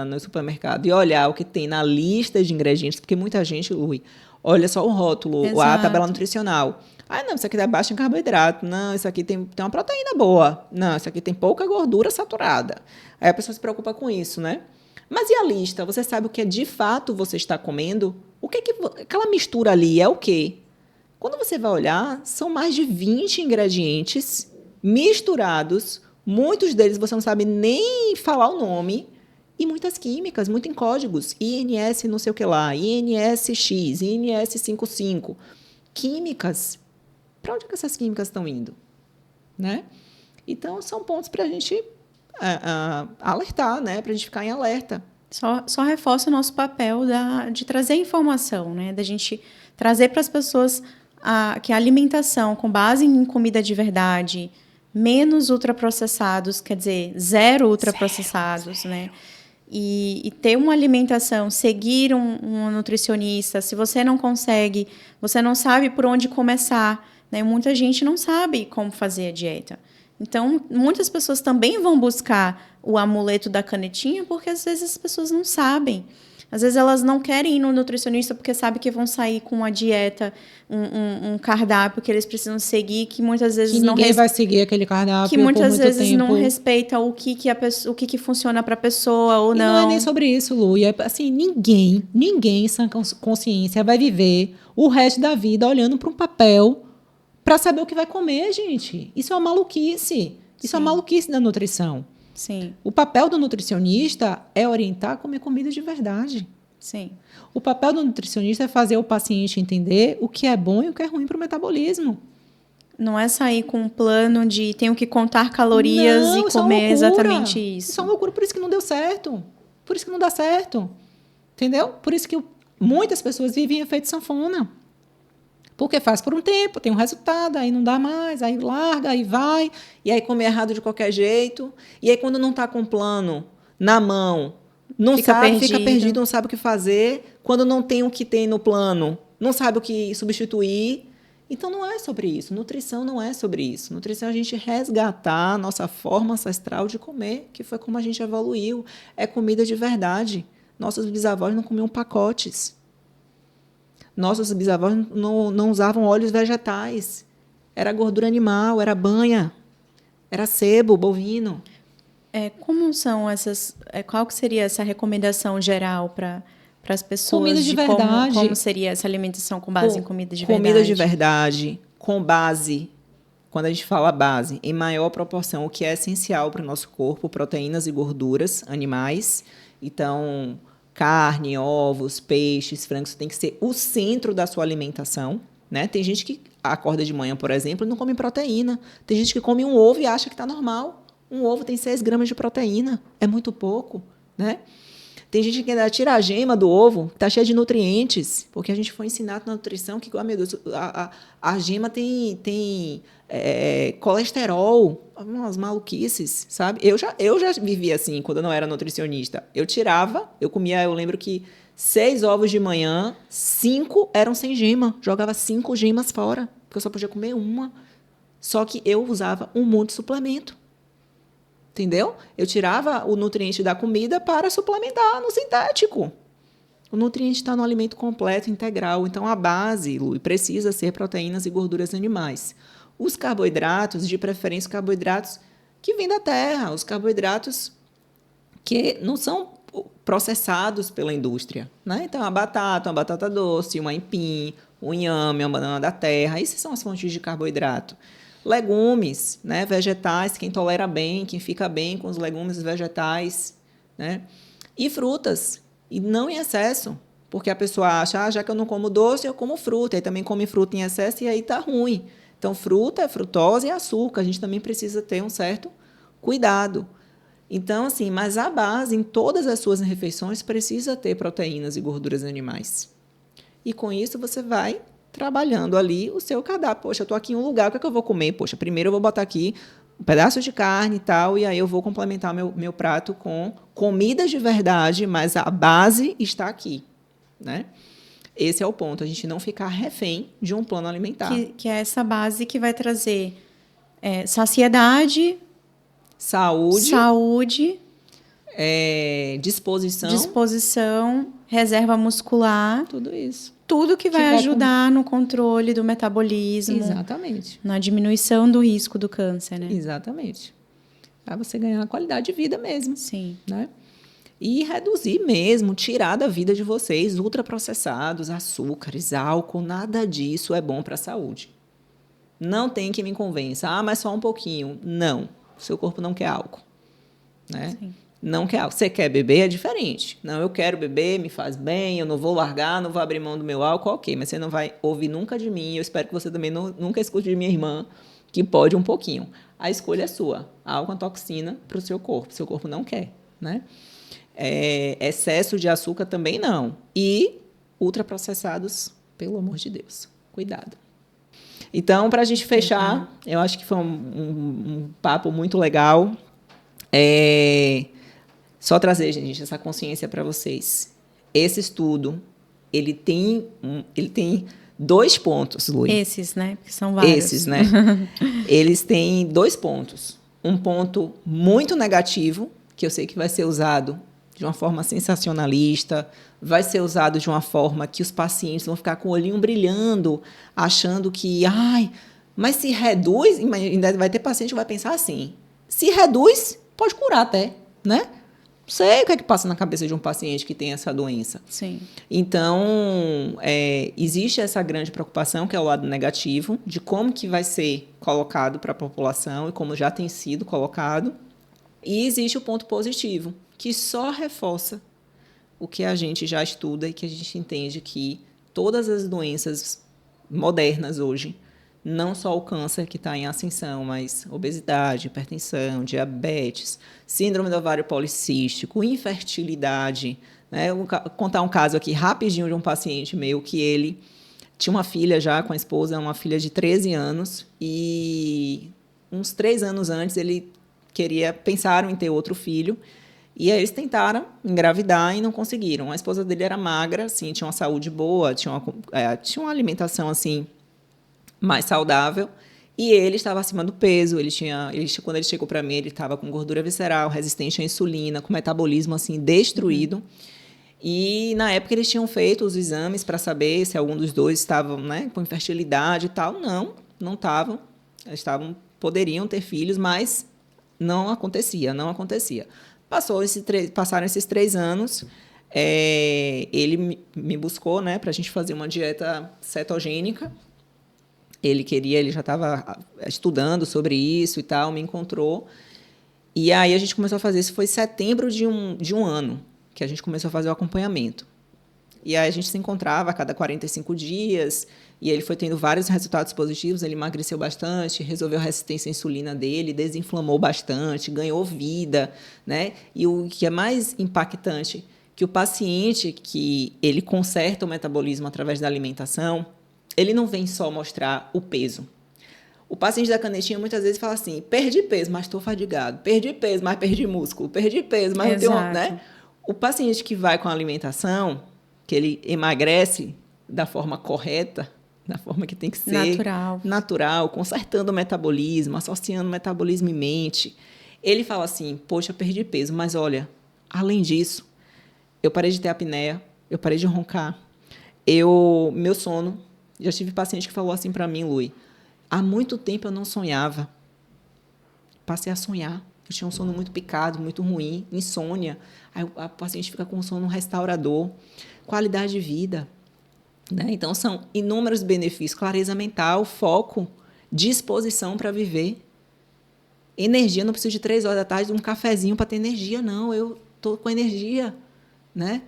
S1: no supermercado e olhar o que tem na lista de ingredientes, porque muita gente, Lui, olha só o rótulo,
S2: Exato.
S1: a tabela nutricional. Não, isso aqui é baixo em carboidrato. Não, isso aqui tem uma proteína boa. Não, isso aqui tem pouca gordura saturada. Aí a pessoa se preocupa com isso, né? Mas e a lista? Você sabe o que de fato você está comendo? O que aquela mistura ali é o quê? Quando você vai olhar, são mais de 20 ingredientes misturados Muitos deles você não sabe nem falar o nome. E muitas químicas, muito em códigos. INS não sei o que lá, INSX, INS55. Químicas. Para onde é que essas químicas estão indo? Né? Então, são pontos para a gente alertar, né? Para a gente ficar em alerta.
S2: Só reforça o nosso papel de trazer informação, né? Da gente trazer para as pessoas que a alimentação com base em comida de verdade, menos ultraprocessados, quer dizer, zero ultraprocessados, né? E ter uma alimentação, seguir um nutricionista. Se você não consegue, você não sabe por onde começar, né? Muita gente não sabe como fazer a dieta. Então, muitas pessoas também vão buscar o amuleto da canetinha porque, às vezes, as pessoas não sabem. Às vezes, elas não querem ir no nutricionista porque sabem que vão sair com uma dieta, um cardápio que eles precisam seguir, que muitas vezes
S3: que ninguém vai seguir aquele cardápio
S2: que muitas
S3: por muito
S2: vezes
S3: tempo.
S2: não respeita o que funciona para a pessoa ou
S3: e
S2: não.
S3: não é nem sobre isso, Lu. E é, assim, ninguém em sã consciência vai viver o resto da vida olhando para um papel para saber o que vai comer, gente. Isso é uma maluquice. Isso é uma maluquice da nutrição.
S2: Sim.
S3: O papel do nutricionista é orientar a comer comida de verdade.
S2: Sim.
S3: O papel do nutricionista é fazer o paciente entender o que é bom e o que é ruim para o metabolismo.
S2: Não é sair com um plano de tenho que contar calorias
S3: Não,
S2: e
S3: isso
S2: comer
S3: é
S2: exatamente isso.
S3: Isso é uma loucura, por isso que não deu certo. Por isso que não dá certo. Entendeu? Por isso que muitas pessoas vivem efeito sanfona. Porque faz por um tempo, tem um resultado, aí não dá mais, aí larga, aí vai, e aí come errado de qualquer jeito. E aí, quando não está com o plano na mão, não sabe, fica perdido, não sabe o que fazer. Quando não tem o que tem no plano, não sabe o que substituir. Então, não é sobre isso. Nutrição não é sobre isso. Nutrição é a gente resgatar a nossa forma ancestral de comer, que foi como a gente evoluiu. É comida de verdade. Nossos bisavós não comiam pacotes. Nossos bisavós não usavam óleos vegetais. Era gordura animal, era banha, era sebo bovino.
S2: Como são essas... qual que seria essa recomendação geral para as pessoas?
S3: Comida de verdade.
S2: Como seria essa alimentação com base em comida de verdade?
S3: Comida de verdade, com base, quando a gente fala base, em maior proporção, o que é essencial para o nosso corpo, proteínas e gorduras animais. Então, carne, ovos, peixes, frangos, tem que ser o centro da sua alimentação, né? Tem gente que acorda de manhã, por exemplo, e não come proteína. Tem gente que come um ovo e acha que está normal. Um ovo tem 6 gramas de proteína, é muito pouco, né? Tem gente que ainda tira a gema do ovo, está cheia de nutrientes, porque a gente foi ensinado na nutrição que, meu Deus, a gema tem colesterol, umas maluquices, sabe? Eu já vivi assim, quando eu não era nutricionista. Eu tirava, eu comia, eu lembro que 6 ovos de manhã, 5 eram sem gema. Jogava 5 gemas fora, porque eu só podia comer uma. Só que eu usava um monte de suplemento. Entendeu? Eu tirava o nutriente da comida para suplementar no sintético. O nutriente está no alimento completo, integral. Então, a base, Lu, precisa ser proteínas e gorduras animais. Os carboidratos, de preferência, carboidratos que vêm da terra, os carboidratos que não são processados pela indústria, né? Então, uma batata doce, um aipim, um inhame, uma banana da terra, essas são as fontes de carboidrato. Legumes, né? Vegetais, quem tolera bem, quem fica bem com os legumes e vegetais, né? E frutas, e não em excesso, porque a pessoa acha, já que eu não como doce, eu como fruta, e também come fruta em excesso e aí tá ruim. Então, fruta é frutose e açúcar, a gente também precisa ter um certo cuidado. Então, assim, mas a base, em todas as suas refeições, precisa ter proteínas e gorduras animais. E com isso você vai trabalhando ali o seu cardápio. Poxa, eu estou aqui em um lugar, o que é que eu vou comer? Poxa, primeiro eu vou botar aqui um pedaço de carne e tal, e aí eu vou complementar meu prato com comidas de verdade, mas a base está aqui, né? Esse é o ponto, a gente não ficar refém de um plano alimentar.
S2: Que é essa base que vai trazer saciedade, saúde, disposição, reserva muscular.
S3: Tudo isso.
S2: Tudo que vai ajudar no controle do metabolismo.
S3: Exatamente.
S2: Na diminuição do risco do câncer, né?
S3: Exatamente. Para você ganhar a qualidade de vida mesmo.
S2: Sim.
S3: Né? E reduzir mesmo, tirar da vida de vocês ultraprocessados, açúcares, álcool, nada disso é bom para a saúde. Não tem que me convença. Mas só um pouquinho. Não.
S1: seu corpo não quer álcool, né?
S2: Sim.
S1: Não quer álcool. Você quer beber, é diferente. Não, eu quero beber, me faz bem, eu não vou largar, não vou abrir mão do meu álcool, ok, mas você não vai ouvir nunca de mim, eu espero que você também nunca escute de minha irmã, que pode um pouquinho. A escolha é sua. Álcool é toxina para o seu corpo não quer, né? Excesso de açúcar também não. E ultraprocessados, pelo amor de Deus, cuidado. Então, para a gente fechar, eu acho que foi um papo muito legal. Só trazer, gente, essa consciência para vocês. Esse estudo, ele tem 2 pontos, Luiz.
S2: Esses, né? Que são vários.
S1: Esses, né? Eles têm 2 pontos. Um ponto muito negativo, que eu sei que vai ser usado de uma forma sensacionalista, vai ser usado de uma forma que os pacientes vão ficar com o olhinho brilhando, achando que, mas se reduz, ainda vai ter paciente que vai pensar assim, se reduz, pode curar até, né? Não sei o que é que passa na cabeça de um paciente que tem essa doença.
S2: Sim.
S1: Então, existe essa grande preocupação, que é o lado negativo, de como que vai ser colocado para a população e como já tem sido colocado. E existe o ponto positivo, que só reforça o que a gente já estuda e que a gente entende que todas as doenças modernas hoje, não só o câncer que está em ascensão, mas obesidade, hipertensão, diabetes, síndrome do ovário policístico, infertilidade. Né? Eu vou contar um caso aqui rapidinho de um paciente meu que ele tinha uma filha já com a esposa, uma filha de 13 anos, e uns 3 anos antes pensaram em ter outro filho, e aí eles tentaram engravidar e não conseguiram. A esposa dele era magra, assim, tinha uma saúde boa, tinha uma alimentação assim, mais saudável, e ele estava acima do peso. Quando ele chegou para mim, ele estava com gordura visceral, resistente à insulina, com metabolismo assim, destruído. E, na época, eles tinham feito os exames para saber se algum dos dois estavam, né, com infertilidade e tal. Não estavam. Eles poderiam ter filhos, mas não acontecia. Passaram esses 3 anos, ele me buscou, né, para a gente fazer uma dieta cetogênica. Ele já estava estudando sobre isso e tal, me encontrou. E aí a gente começou a fazer isso, foi setembro de um ano, que a gente começou a fazer o acompanhamento. E aí a gente se encontrava a cada 45 dias, e ele foi tendo vários resultados positivos, ele emagreceu bastante, resolveu a resistência à insulina dele, desinflamou bastante, ganhou vida, né? E o que é mais impactante, que o paciente que ele conserta o metabolismo através da alimentação, ele não vem só mostrar o peso. O paciente da canetinha muitas vezes fala assim, perdi peso, mas estou fadigado, perdi peso, mas perdi músculo, perdi peso, mas não tenho... Né? O paciente que vai com a alimentação, que ele emagrece da forma correta, da forma que tem que ser. Natural, consertando o metabolismo, associando metabolismo e mente. Ele fala assim, poxa, perdi peso, mas olha, além disso, eu parei de ter apneia, eu parei de roncar, meu sono, já tive paciente que falou assim para mim, Lui, há muito tempo eu não sonhava, passei a sonhar. Eu tinha um sono muito picado, muito ruim, insônia. Aí a paciente fica com um sono restaurador, qualidade de vida. Né? Então, são inúmeros benefícios. Clareza mental, foco, disposição para viver. Energia, não preciso de 3 horas da tarde de um cafezinho para ter energia, não. Eu estou com energia. Né?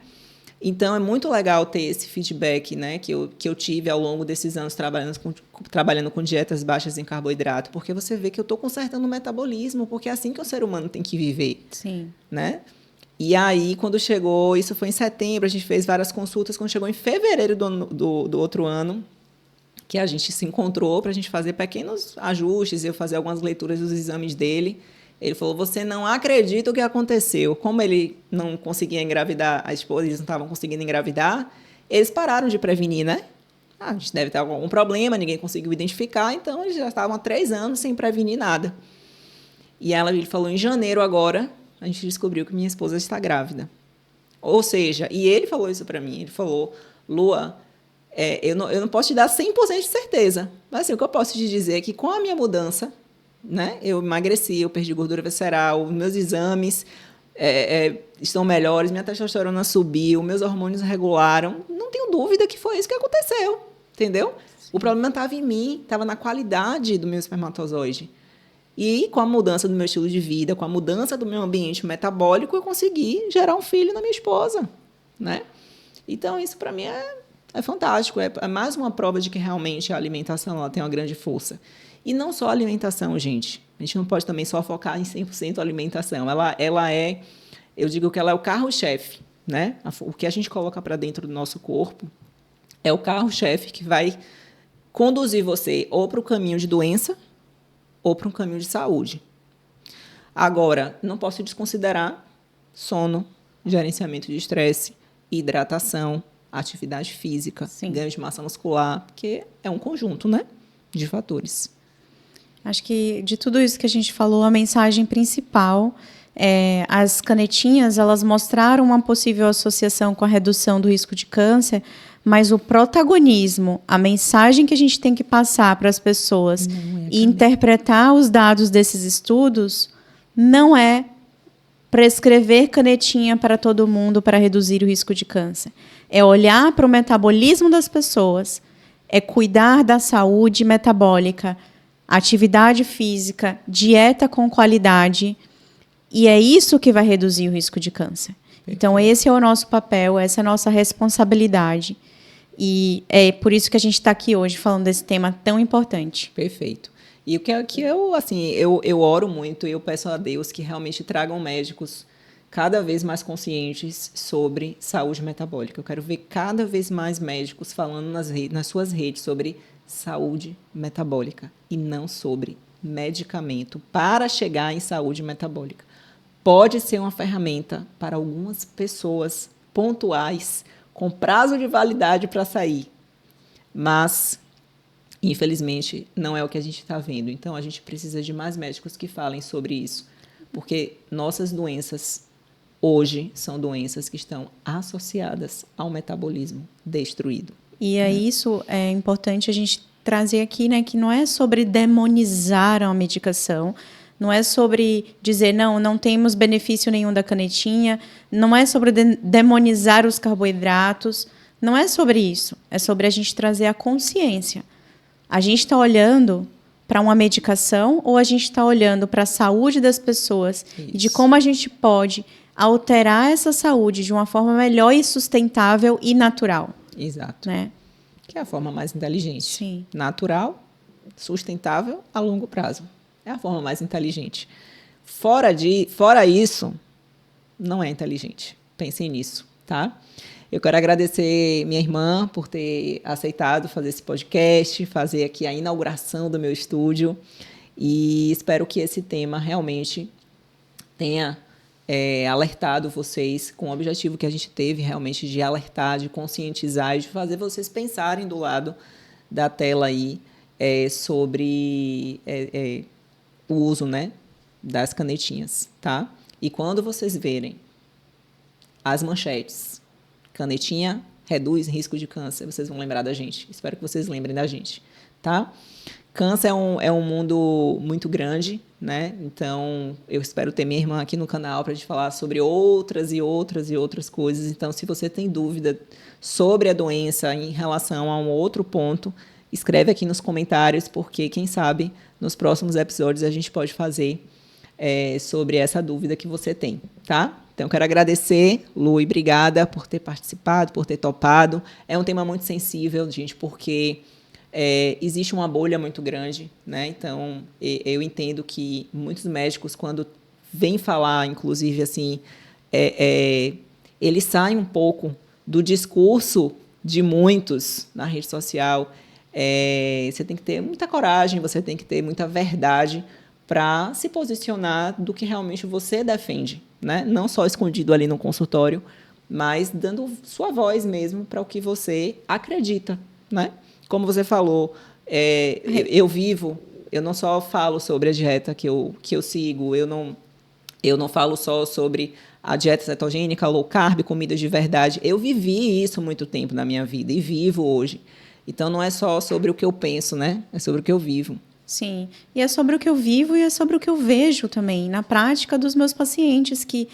S1: Então, é muito legal ter esse feedback, né, que eu tive ao longo desses anos trabalhando com dietas baixas em carboidrato, porque você vê que eu estou consertando o metabolismo, porque é assim que o ser humano tem que viver.
S2: Sim.
S1: Né? E aí, quando chegou, isso foi em setembro, a gente fez várias consultas, quando chegou em fevereiro do outro ano, que a gente se encontrou para a gente fazer pequenos ajustes, eu fazer algumas leituras dos exames dele. Ele falou, você não acredita o que aconteceu. Como ele não conseguia engravidar, a esposa, eles não estavam conseguindo engravidar, eles pararam de prevenir, né? A gente deve ter algum problema, ninguém conseguiu identificar, então eles já estavam há 3 anos sem prevenir nada. E ele falou, em janeiro agora, a gente descobriu que minha esposa está grávida. Ou seja, e ele falou isso para mim, ele falou, Lua, eu não posso te dar 100% de certeza, mas assim, o que eu posso te dizer é que com a minha mudança, né, eu emagreci, eu perdi gordura visceral, meus exames estão melhores, minha testosterona subiu, meus hormônios regularam, não tenho dúvida que foi isso que aconteceu, entendeu? Sim. O problema estava em mim, estava na qualidade do meu espermatozoide. E com a mudança do meu estilo de vida, com a mudança do meu ambiente metabólico, eu consegui gerar um filho na minha esposa, né? Então, isso para mim é fantástico. É mais uma prova de que realmente a alimentação ela tem uma grande força. E não só a alimentação, gente. A gente não pode também só focar em 100% alimentação. Ela é, eu digo que ela é o carro-chefe, né? O que a gente coloca para dentro do nosso corpo é o carro-chefe que vai conduzir você ou para o caminho de doença ou para um caminho de saúde. Agora, não posso desconsiderar sono, gerenciamento de estresse, hidratação, atividade física,
S2: Sim.
S1: ganho de massa muscular, porque é um conjunto, né, de fatores.
S2: Acho que de tudo isso que a gente falou, a mensagem principal é as canetinhas, elas mostraram uma possível associação com a redução do risco de câncer, mas o protagonismo, a mensagem que a gente tem que passar para as pessoas e interpretar os dados desses estudos não é prescrever canetinha para todo mundo para reduzir o risco de câncer. É olhar para o metabolismo das pessoas, é cuidar da saúde metabólica, atividade física, dieta com qualidade, e é isso que vai reduzir o risco de câncer. Então, esse é o nosso papel, essa é a nossa responsabilidade. E é por isso que a gente está aqui hoje falando desse tema tão importante.
S1: Perfeito. E o que eu, assim, eu oro muito e eu peço a Deus que realmente tragam médicos cada vez mais conscientes sobre saúde metabólica. Eu quero ver cada vez mais médicos falando nas suas redes sobre saúde metabólica e não sobre medicamento para chegar em saúde metabólica. Pode ser uma ferramenta para algumas pessoas pontuais, com prazo de validade para sair, mas, infelizmente, não é o que a gente está vendo. Então, a gente precisa de mais médicos que falem sobre isso, porque nossas doenças, hoje, são doenças que estão associadas ao metabolismo destruído.
S2: E é isso, é importante a gente trazer aqui, né, que não é sobre demonizar a medicação, não é sobre dizer, não temos benefício nenhum da canetinha, não é sobre demonizar os carboidratos, não é sobre isso. É sobre a gente trazer a consciência. A gente está olhando para uma medicação ou a gente está olhando para a saúde das pessoas e de como a gente pode alterar essa saúde de uma forma melhor e sustentável e natural.
S1: Exato.
S2: Né?
S1: Que é a forma mais inteligente.
S2: Sim.
S1: Natural, sustentável, a longo prazo. É a forma mais inteligente. Fora isso, não é inteligente. Pensem nisso, tá? Eu quero agradecer minha irmã por ter aceitado fazer esse podcast, fazer aqui a inauguração do meu estúdio. E espero que esse tema realmente tenha alertado vocês com o objetivo que a gente teve realmente de alertar, de conscientizar e de fazer vocês pensarem do lado da tela aí sobre o uso, né, das canetinhas, tá? E quando vocês verem as manchetes, canetinha reduz risco de câncer, vocês vão lembrar da gente. Espero que vocês lembrem da gente, tá? Câncer é um mundo muito grande, né? Então, eu espero ter minha irmã aqui no canal para a gente falar sobre outras e outras e outras coisas. Então, se você tem dúvida sobre a doença em relação a um outro ponto, escreve aqui nos comentários, porque, quem sabe, nos próximos episódios a gente pode fazer sobre essa dúvida que você tem, tá? Então, eu quero agradecer, Lu, e obrigada por ter participado, por ter topado. É um tema muito sensível, gente, porque existe uma bolha muito grande, né? Então, eu entendo que muitos médicos, quando vêm falar, inclusive, assim, eles saem um pouco do discurso de muitos na rede social. Você tem que ter muita coragem, você tem que ter muita verdade para se posicionar do que realmente você defende, né? Não só escondido ali no consultório, mas dando sua voz mesmo para o que você acredita, né? Como você falou, eu não só falo sobre a dieta que eu sigo, eu não falo só sobre a dieta cetogênica, low carb, comidas de verdade. Eu vivi isso muito tempo na minha vida e vivo hoje. Então, não é só sobre o que eu penso, né? É sobre o que eu vivo.
S2: Sim, e é sobre o que eu vivo e é sobre o que eu vejo também na prática dos meus pacientes que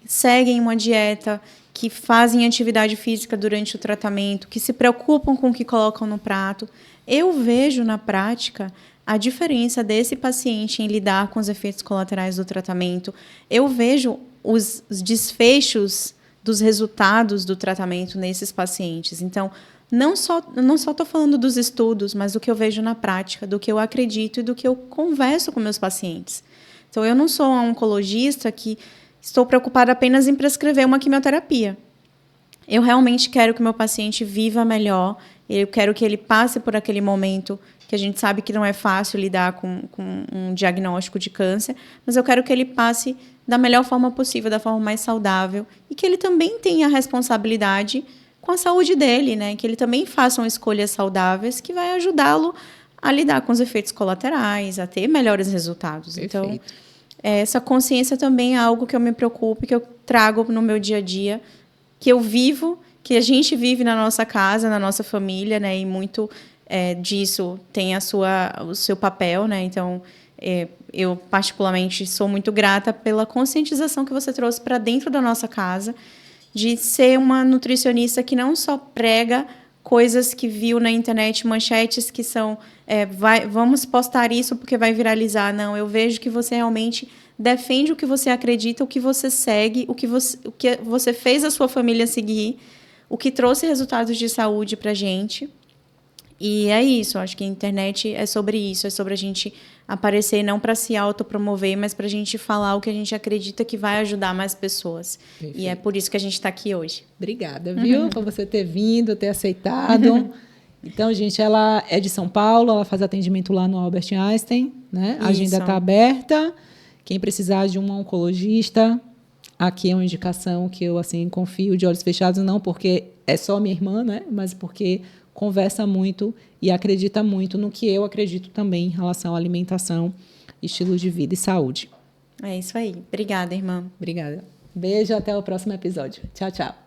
S2: seguem uma dieta, que fazem atividade física durante o tratamento, que se preocupam com o que colocam no prato. Eu vejo na prática a diferença desse paciente em lidar com os efeitos colaterais do tratamento. Eu vejo os desfechos dos resultados do tratamento nesses pacientes. Então, não só estou falando dos estudos, mas do que eu vejo na prática, do que eu acredito e do que eu converso com meus pacientes. Então, eu não sou uma oncologista que estou preocupada apenas em prescrever uma quimioterapia. Eu realmente quero que o meu paciente viva melhor, eu quero que ele passe por aquele momento que a gente sabe que não é fácil lidar com um diagnóstico de câncer, mas eu quero que ele passe da melhor forma possível, da forma mais saudável, e que ele também tenha a responsabilidade com a saúde dele, né? Que ele também faça escolhas saudáveis que vai ajudá-lo a lidar com os efeitos colaterais, a ter melhores resultados.
S3: Perfeito.
S2: Então, essa consciência também é algo que eu me preocupo, que eu trago no meu dia a dia, que eu vivo, que a gente vive na nossa casa, na nossa família, né? E muito disso tem o seu papel, né? Então, eu particularmente sou muito grata pela conscientização que você trouxe para dentro da nossa casa, de ser uma nutricionista que não só prega coisas que viu na internet, manchetes que são vamos postar isso porque vai viralizar. Não, eu vejo que você realmente defende o que você acredita, o que você segue, o que você fez a sua família seguir, o que trouxe resultados de saúde para a gente. E é isso, acho que a internet é sobre isso, é sobre a gente aparecer não para se autopromover, mas para a gente falar o que a gente acredita que vai ajudar mais pessoas. Perfeito. E é por isso que a gente está aqui hoje.
S3: Obrigada, viu? Por você ter vindo, ter aceitado. Então, gente, ela é de São Paulo, ela faz atendimento lá no Albert Einstein, né? A agenda está aberta. Quem precisar de um oncologista, aqui é uma indicação que eu assim confio de olhos fechados, não porque é só minha irmã, né? Mas porque conversa muito e acredita muito no que eu acredito também em relação à alimentação, estilo de vida e saúde.
S2: É isso aí. Obrigada, irmã.
S3: Obrigada. Beijo, até o próximo episódio. Tchau, tchau.